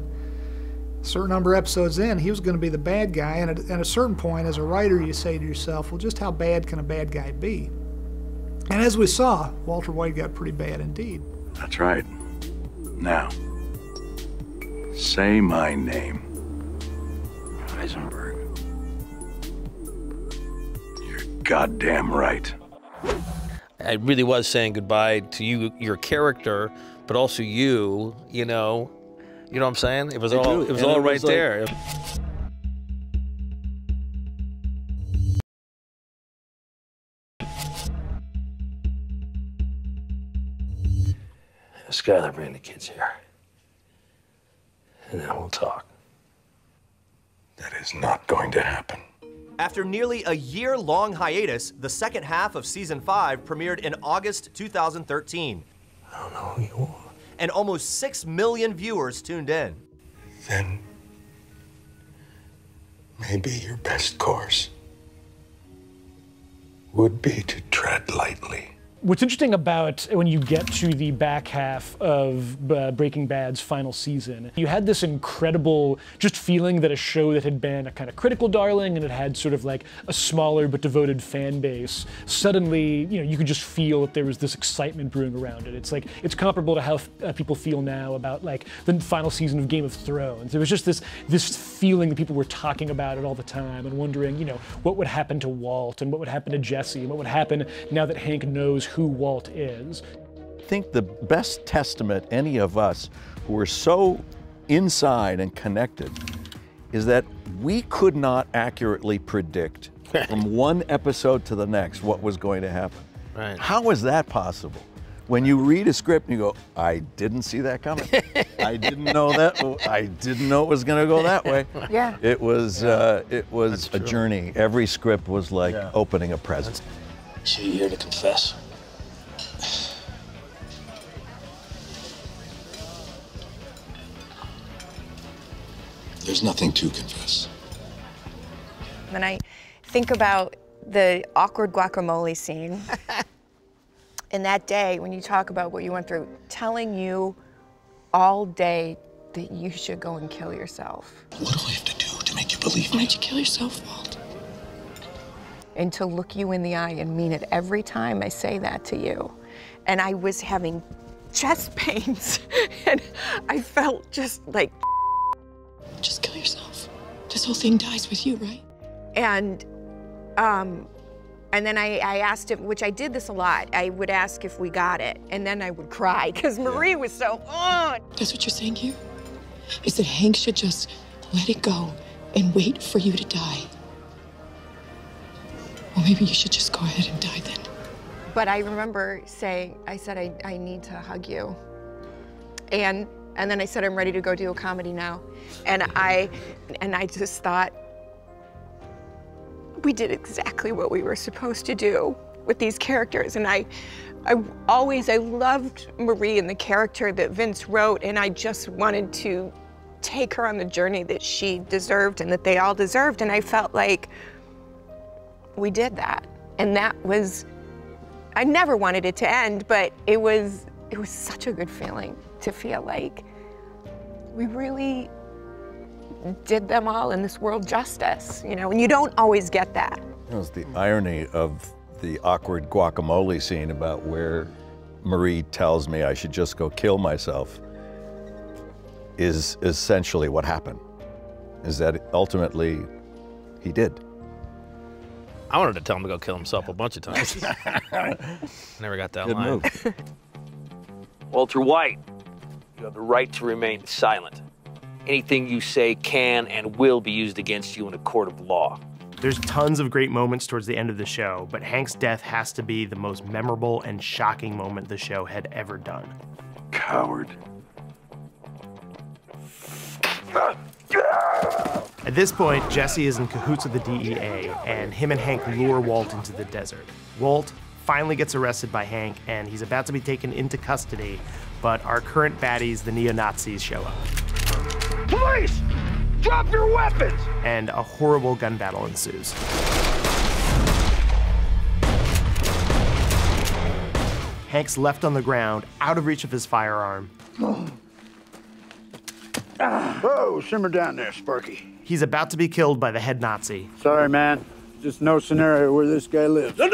a certain number of episodes in, he was going to be the bad guy, and at a certain point, as a writer, you say to yourself, well, just how bad can a bad guy be? And as we saw, Walter White got pretty bad indeed. That's right. Now, say my name. Heisenberg. You're goddamn right. I really was saying goodbye to you, your character, but also you know what I'm saying? It was all right there. Skylar, bring the kids here. And then we'll talk. That is not going to happen. After nearly a year-long hiatus, the second half of season 5 premiered in August 2013. I don't know who you are. And almost 6 million viewers tuned in. Then maybe your best course would be to tread lightly. What's interesting about when you get to the back half of Breaking Bad's final season, you had this incredible just feeling that a show that had been a kind of critical darling and it had sort of like a smaller but devoted fan base, suddenly, you could just feel that there was this excitement brewing around it. It's like, it's comparable to how people feel now about like the final season of Game of Thrones. There was just this feeling that people were talking about it all the time and wondering, what would happen to Walt and what would happen to Jesse and what would happen now that Hank knows who Walt is. I think the best testament any of us who are so inside and connected is that we could not accurately predict from one episode to the next what was going to happen. Right. How is that possible? When you read a script and you go, I didn't see that coming. I didn't know that. I didn't know it was going to go that way. Yeah. It was a journey. Every script was like opening a present. So you're here to confess? There's nothing to confess. When I think about the awkward guacamole scene, and that day when you talk about what you went through, telling you all day that you should go and kill yourself. What do I have to do to make you believe me? Why'd you kill yourself, Walt? And to look you in the eye and mean it every time I say that to you. And I was having chest pains, and I felt just like, just kill yourself. This whole thing dies with you, right? And then I asked him, which I did this a lot, I would ask if we got it, and then I would cry, because Marie was so on. That's what you're saying here? Is that Hank should just let it go and wait for you to die? Or maybe you should just go ahead and die then. But I remember saying, I said, I need to hug you. And then I said, I'm ready to go do a comedy now. And I just thought, we did exactly what we were supposed to do with these characters. And I loved Marie and the character that Vince wrote, and I just wanted to take her on the journey that she deserved and that they all deserved. And I felt like we did that. And that was, I never wanted it to end, but it was such a good feeling to feel like we really did them all in this world justice, you know, and you don't always get that. It was the irony of the awkward guacamole scene about where Marie tells me I should just go kill myself is essentially what happened, is that ultimately he did. I wanted to tell him to go kill himself a bunch of times. Never got that line. Walter White, you have the right to remain silent. Anything you say can and will be used against you in a court of law. There's tons of great moments towards the end of the show, but Hank's death has to be the most memorable and shocking moment the show had ever done. Coward. At this point, Jesse is in cahoots with the DEA, and him and Hank lure Walt into the desert. Walt finally gets arrested by Hank, and he's about to be taken into custody, but our current baddies, the neo-Nazis, show up. Police! Drop your weapons! And a horrible gun battle ensues. Hank's left on the ground, out of reach of his firearm. Whoa, simmer down there, Sparky. He's about to be killed by the head Nazi. Sorry, man. Just no scenario where this guy lives. No,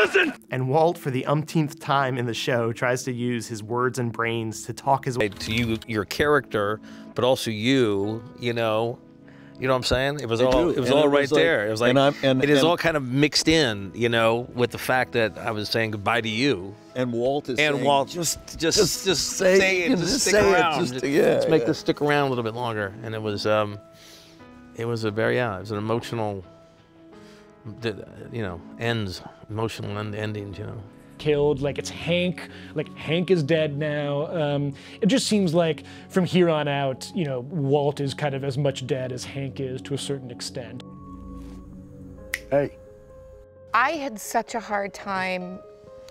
listen! And Walt, for the umpteenth time in the show, tries to use his words and brains to talk his way to you, your character, but also you know what I'm saying? It was all right there. It was like, it is all kind of mixed in, you know, with the fact that I was saying goodbye to you. And Walt is saying, Walt, just say it, just stick around. Let's make this stick around a little bit longer. And it was an emotional, you know, emotional endings, you know. Killed, like it's Hank, like Hank is dead now. It just seems like from here on out, you know, Walt is kind of as much dead as Hank is to a certain extent. Hey. I had such a hard time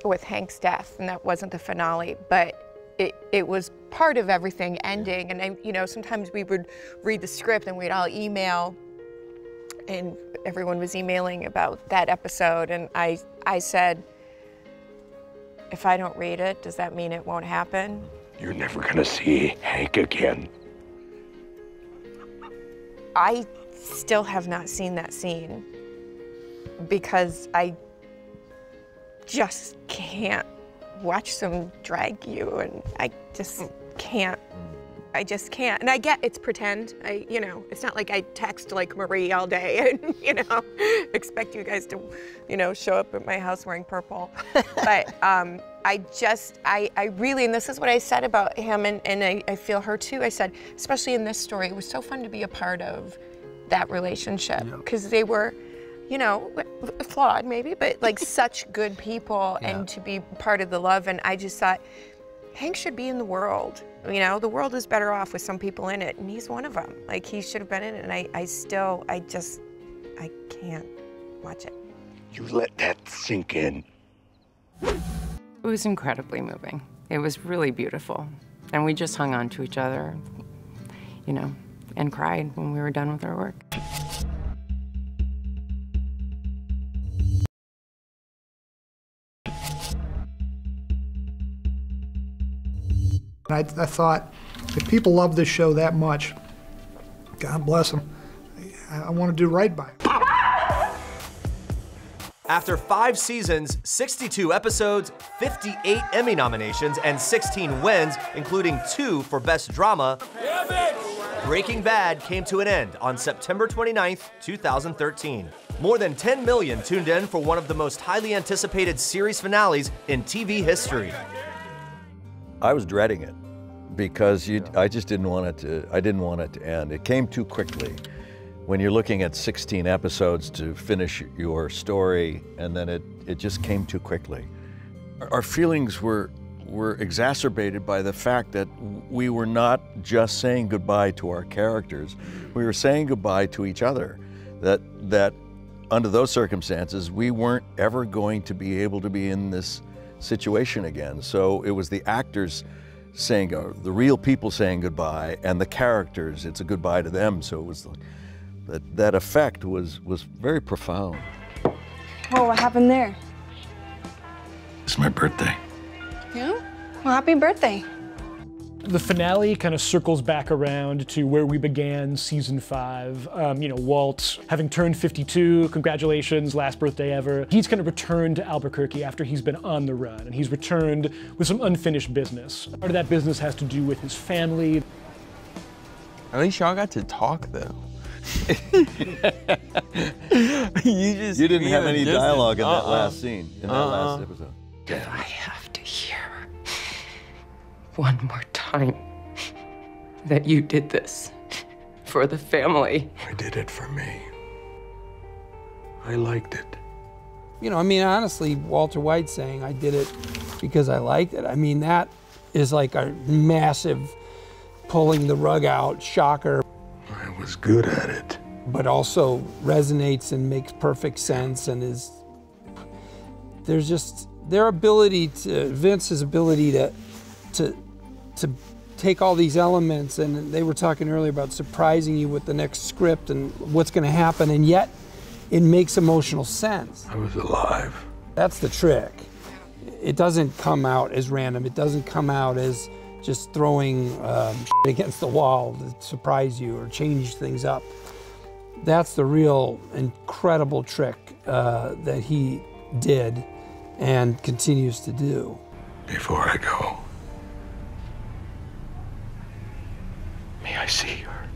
with Hank's death, and that wasn't the finale, but it was part of everything ending. And you know, sometimes we would read the script and we'd all email, and everyone was emailing about that episode, and I said, if I don't read it, does that mean it won't happen? You're never gonna see Hank again. I still have not seen that scene because I just can't watch them drag you, and I just can't. I just can't. And I get it's pretend. You know, it's not like I text like Marie all day and, you know, expect you guys to, you know, show up at my house wearing purple. But I really, and this is what I said about him, and I feel her too. I said, especially in this story, it was so fun to be a part of that relationship because they were, you know, flawed maybe, but like such good people, and to be part of the love. And I just thought, Hank should be in the world. You know, the world is better off with some people in it, and he's one of them. Like, he should have been in it, and I can't watch it. You let that sink in. It was incredibly moving. It was really beautiful. And we just hung on to each other, you know, and cried when we were done with our work. I thought, if people love this show that much, God bless them, I want to do right by them. After 5 seasons, 62 episodes, 58 Emmy nominations, and 16 wins, including 2 for Best Drama, Breaking Bad came to an end on September 29th, 2013. More than 10 million tuned in for one of the most highly anticipated series finales in TV history. I was dreading it because I just didn't want it to end. It came too quickly. When you're looking at 16 episodes to finish your story, and then it just came too quickly. Our feelings were were exacerbated by the fact that we were not just saying goodbye to our characters, we were saying goodbye to each other. That under those circumstances, we weren't ever going to be able to be in this situation again. So it was the actors saying, the real people saying goodbye, and the characters, it's a goodbye to them. So it was that effect was very profound. Whoa, what happened there? It's my birthday. Yeah? Well, happy birthday. The finale kind of circles back around to where we began season 5. You know, Walt, having turned 52, congratulations, last birthday ever. He's kind of returned to Albuquerque after he's been on the run, and he's returned with some unfinished business. Part of that business has to do with his family. At least y'all got to talk, though. You didn't have any dialogue in that last scene, in that last episode. If I have to hear one more time that you did this for the family. I did it for me. I liked it. You know, I mean, honestly, Walter White saying I did it because I liked it, I mean, that is like a massive pulling the rug out shocker. I was good at it. But also resonates and makes perfect sense, and there's just their ability to, Vince's ability to take all these elements, and they were talking earlier about surprising you with the next script and what's going to happen, and yet it makes emotional sense. I was alive. That's the trick. It doesn't come out as random. It doesn't come out as just throwing shit against the wall to surprise you or change things up. That's the real incredible trick that he did and continues to do. Before I go, may I see her?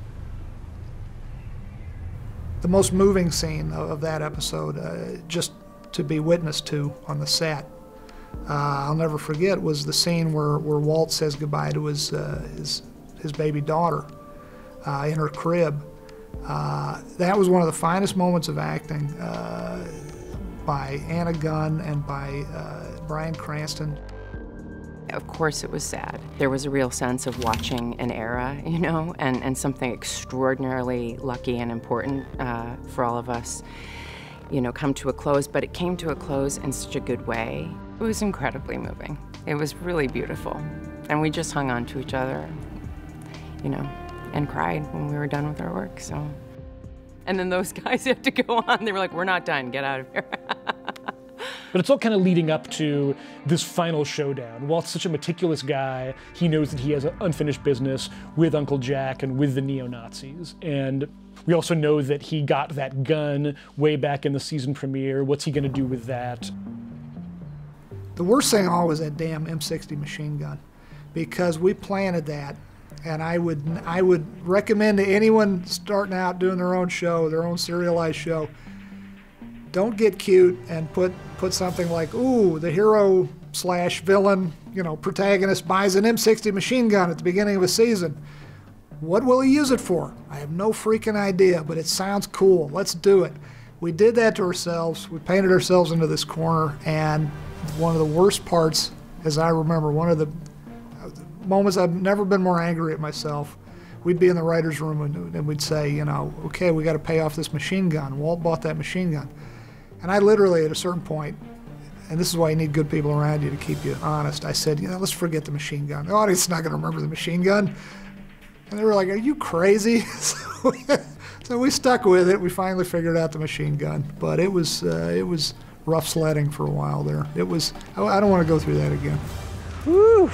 The most moving scene of that episode, just to be witness to on the set, I'll never forget, was the scene where Walt says goodbye to his baby daughter in her crib. That was one of the finest moments of acting by Anna Gunn and by Bryan Cranston. Of course it was sad. There was a real sense of watching an era, you know, and something extraordinarily lucky and important for all of us, you know, come to a close, but it came to a close in such a good way. It was incredibly moving. It was really beautiful. And we just hung on to each other, you know, and cried when we were done with our work, so. And then those guys had to go on. They were like, we're not done, get out of here. But it's all kind of leading up to this final showdown. Walt's such a meticulous guy. He knows that he has unfinished business with Uncle Jack and with the neo-Nazis. And we also know that he got that gun way back in the season premiere. What's he gonna do with that? The worst thing all was that damn M60 machine gun, because we planted that, and I would recommend to anyone starting out doing their own show, their own serialized show, don't get cute and put something like, ooh, the hero slash villain, you know, protagonist buys an M60 machine gun at the beginning of a season. What will he use it for? I have no freaking idea, but it sounds cool. Let's do it. We did that to ourselves. We painted ourselves into this corner, and one of the worst parts, as I remember, one of the moments I've never been more angry at myself, we'd be in the writer's room and we'd say, you know, okay, we got to pay off this machine gun. Walt bought that machine gun. And I literally, at a certain point, and this is why you need good people around you to keep you honest, I said, you know, let's forget the machine gun. The audience is not going to remember the machine gun. And they were like, are you crazy? So we stuck with it. We finally figured out the machine gun. But it was rough sledding for a while there. It was, I don't want to go through that again. Whew.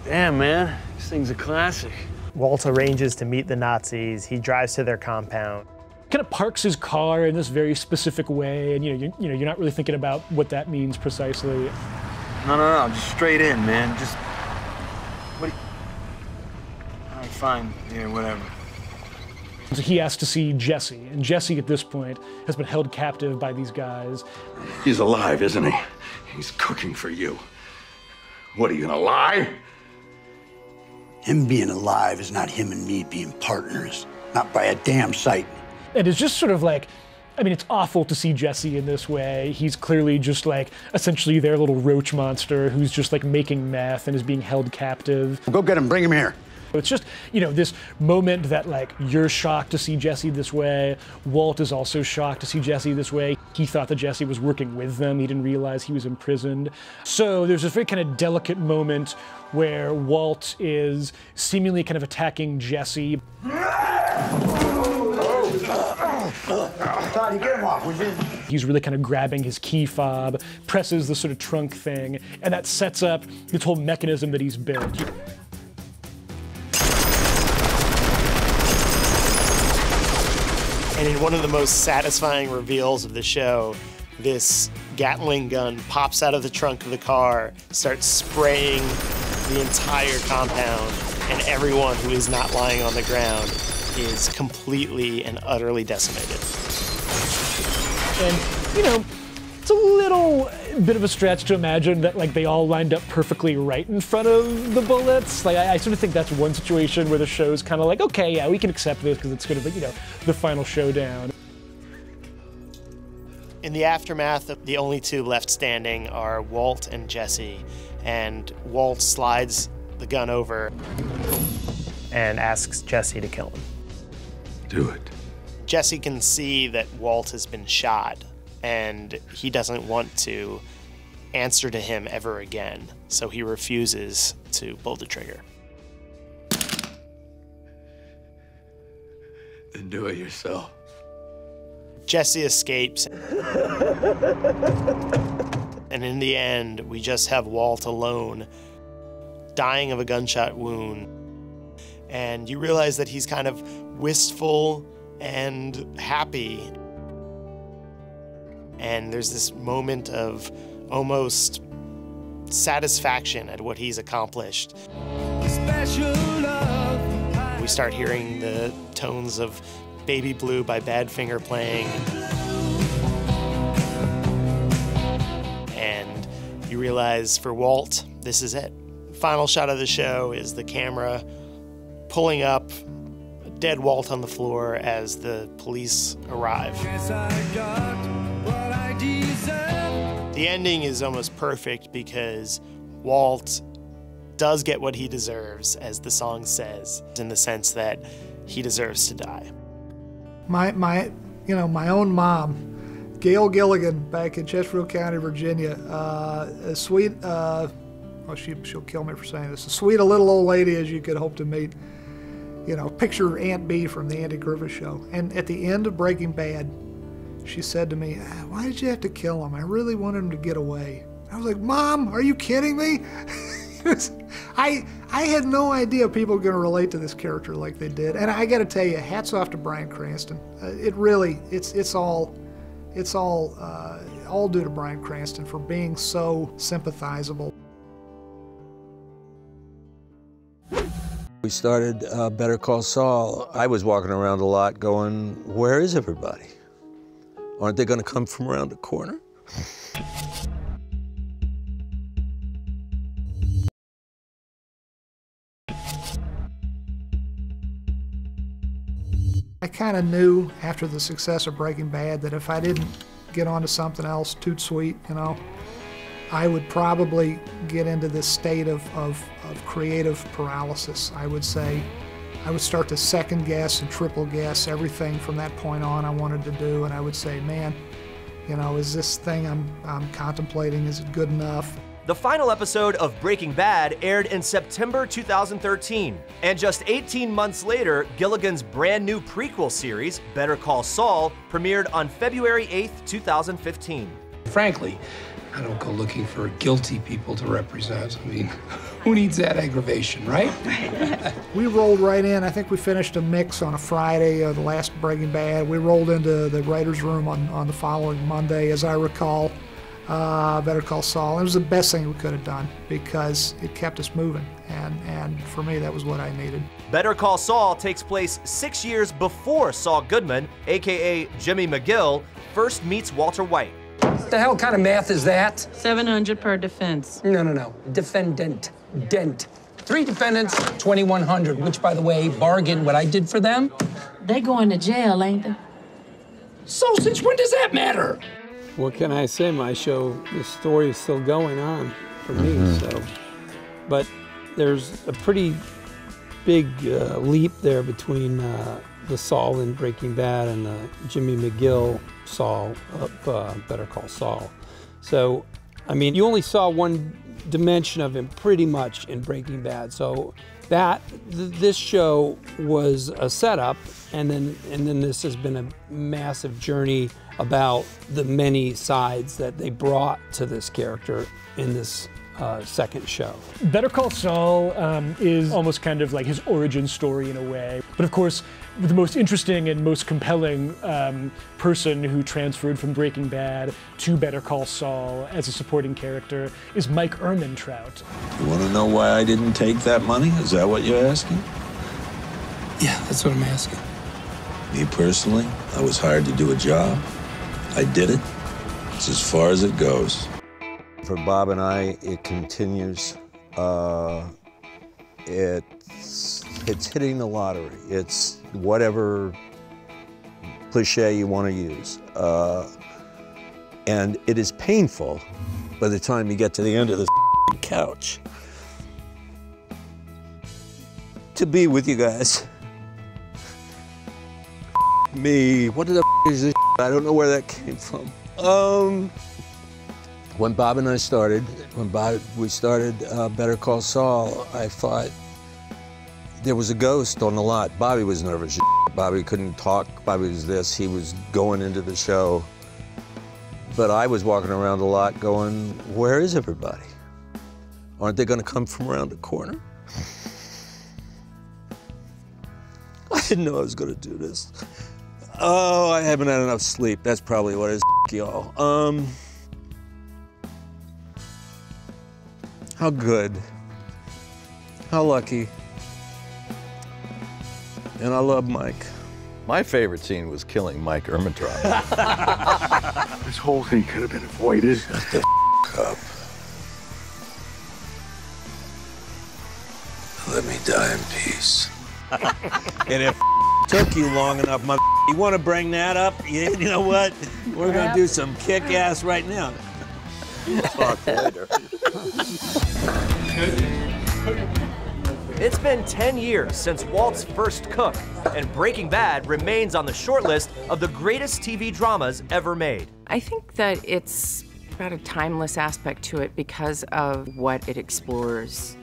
Damn, man, this thing's a classic. Walt arranges to meet the Nazis. He drives to their compound. Kind of parks his car in this very specific way, and you're not really thinking about what that means precisely. No, just straight in, man. Just what? All right, fine. Yeah, whatever. So he asks to see Jesse, and Jesse at this point has been held captive by these guys. He's alive, isn't he? He's cooking for you. What, are you gonna lie? Him being alive is not him and me being partners. Not by a damn sight. And it's just sort of like, I mean, it's awful to see Jesse in this way. He's clearly just like essentially their little roach monster who's just like making meth and is being held captive. Go get him, bring him here. It's just, you know, this moment that like you're shocked to see Jesse this way. Walt is also shocked to see Jesse this way. He thought that Jesse was working with them. He didn't realize he was imprisoned. So there's this very kind of delicate moment where Walt is seemingly kind of attacking Jesse. Todd, you get him off, would you? He's really kind of grabbing his key fob, presses the sort of trunk thing, and that sets up this whole mechanism that he's built. And in one of the most satisfying reveals of the show, this Gatling gun pops out of the trunk of the car, starts spraying the entire compound, and everyone who is not lying on the ground is completely and utterly decimated. And, you know, it's a little bit of a stretch to imagine that like they all lined up perfectly right in front of the bullets. Like I sort of think that's one situation where the show's kind of like, okay, yeah, we can accept this because it's sort of, you know, the final showdown. In the aftermath, the only two left standing are Walt and Jesse, and Walt slides the gun over and asks Jesse to kill him. Do it. Jesse can see that Walt has been shot, and he doesn't want to answer to him ever again, so he refuses to pull the trigger. Then do it yourself. Jesse escapes, and in the end, we just have Walt alone, dying of a gunshot wound, and you realize that he's kind of wistful and happy. And there's this moment of almost satisfaction at what he's accomplished. We start hearing the tones of Baby Blue by Badfinger playing. And you realize for Walt, this is it. Final shot of the show is the camera pulling up dead Walt on the floor as the police arrive. The ending is almost perfect because Walt does get what he deserves, as the song says, in the sense that he deserves to die. My own mom, Gail Gilligan, back in Chesterfield County, Virginia, a sweet, she'll kill me for saying this, as sweet a little old lady as you could hope to meet. You know, picture Aunt Bee from the Andy Griffith Show. And at the end of Breaking Bad, she said to me, "Why did you have to kill him? I really wanted him to get away." I was like, "Mom, are you kidding me?" I had no idea people were going to relate to this character like they did. And I got to tell you, hats off to Bryan Cranston. It's all due to Bryan Cranston for being so sympathizable. We started Better Call Saul. I was walking around a lot going, where is everybody? Aren't they going to come from around the corner? I kind of knew after the success of Breaking Bad that if I didn't get onto something else toot sweet, you know, I would probably get into this state of creative paralysis. I would say I would start to second guess and triple guess everything from that point on I wanted to do, and I would say, man, you know, is this thing I'm contemplating, is it good enough? The final episode of Breaking Bad aired in September 2013, and just 18 months later, Gilligan's brand new prequel series, Better Call Saul, premiered on February 8th, 2015. Frankly, I don't go looking for guilty people to represent. I mean, who needs that aggravation, right? We rolled right in. I think we finished a mix on a Friday, the last Breaking Bad. We rolled into the writer's room on the following Monday, as I recall. Better Call Saul. It was the best thing we could have done because it kept us moving, and for me, that was what I needed. Better Call Saul takes place 6 years before Saul Goodman, aka Jimmy McGill, first meets Walter White. What the hell kind of math is that? 700 per defense. No. Defendant. Dent. 3 defendants, 2,100, which, by the way, bargain what I did for them. They going to jail, ain't they? Sausage, when does that matter? What can I say? My show, the story is still going on for me, so. But there's a pretty big leap there between the Saul in Breaking Bad and the Jimmy McGill Saul of Better Call Saul. So, I mean, you only saw one dimension of him pretty much in Breaking Bad. So this show was a setup, and then this has been a massive journey about the many sides that they brought to this character in this second show. Better Call Saul is almost kind of like his origin story in a way. But of course, the most interesting and most compelling person who transferred from Breaking Bad to Better Call Saul as a supporting character is Mike Erman Trout. You want to know why I didn't take that money? Is that what you're asking? Yeah, that's what I'm asking. Me personally, I was hired to do a job. I did it. It's as far as it goes. For Bob and I, it continues. It's hitting the lottery. It's whatever cliche you want to use. And it is painful by the time you get to the end of the couch to be with you guys. Me, what the is this? I don't know where that came from. When Bob and I started, we started Better Call Saul, I thought there was a ghost on the lot. Bobby was nervous. Bobby couldn't talk. Bobby was this. He was going into the show. But I was walking around a lot going, where is everybody? Aren't they going to come from around the corner? I didn't know I was going to do this. Oh, I haven't had enough sleep. That's probably what it is, y'all. How good. How lucky. And I love Mike. My favorite scene was killing Mike Ermentrout. This whole thing could have been avoided. Shut the up. Let me die in peace. And if took you long enough, you want to bring that up? You know what? We're going to do some kick-ass right now. Talk later. It's been 10 years since Walt's first cook, and Breaking Bad remains on the short list of the greatest TV dramas ever made. I think that it's got a timeless aspect to it because of what it explores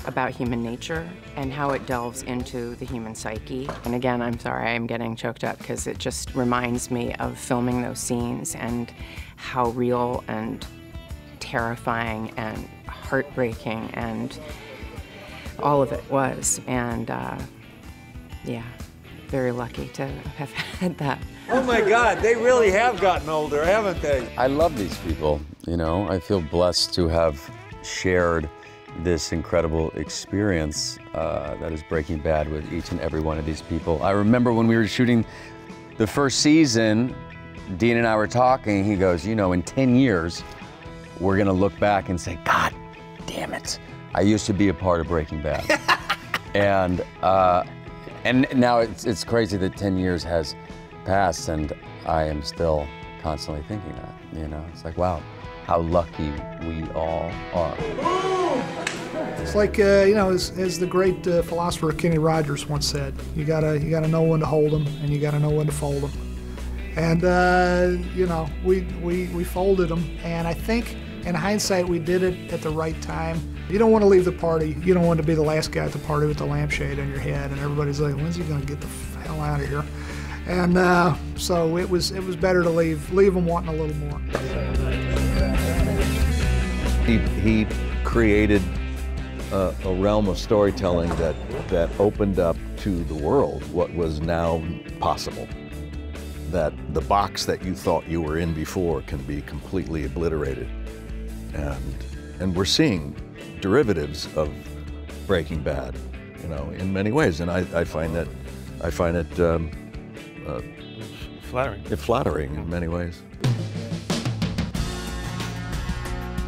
about human nature and how it delves into the human psyche. And again, I'm sorry, I'm getting choked up because it just reminds me of filming those scenes and how real and terrifying and heartbreaking and all of it was. And yeah, very lucky to have had that. Oh my God, they really have gotten older, haven't they? I love these people, you know. I feel blessed to have shared this incredible experience that is Breaking Bad with each and every one of these people. I remember when we were shooting the first season, Dean and I were talking, he goes, you know, in 10 years, we're gonna look back and say, God damn it, I used to be a part of Breaking Bad. and now it's crazy that 10 years has passed and I am still constantly thinking that, you know? It's like, wow, how lucky we all are. It's like, you know, as the great philosopher Kenny Rogers once said, you gotta know when to hold them and you gotta know when to fold them. And, you know, we folded them, and I think in hindsight we did it at the right time. You don't want to leave the party. You don't want to be the last guy at the party with the lampshade on your head and everybody's like, when's he gonna get the hell out of here? And so it was better to leave them wanting a little more. He created a realm of storytelling that opened up to the world what was now possible. That the box that you thought you were in before can be completely obliterated. And we're seeing derivatives of Breaking Bad, you know, in many ways. And I find it flattering. Flattering in many ways.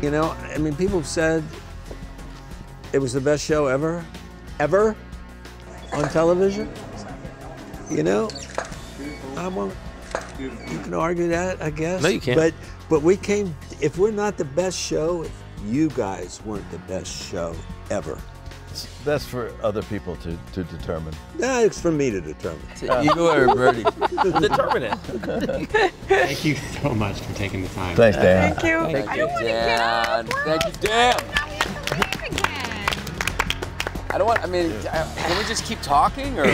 You know, I mean, people have said it was the best show ever on television. You know, You can argue that, I guess. No, you can't. But we came. If we're not the best show, if you guys weren't the best show ever. That's for other people to determine. No, it's for me to determine. You are Bertie. Determine it. Thank you so much for taking the time. Thanks, Dan. Thank you. Thank you, Dan. Thank you, Dan. I don't want. I mean, can we just keep talking or?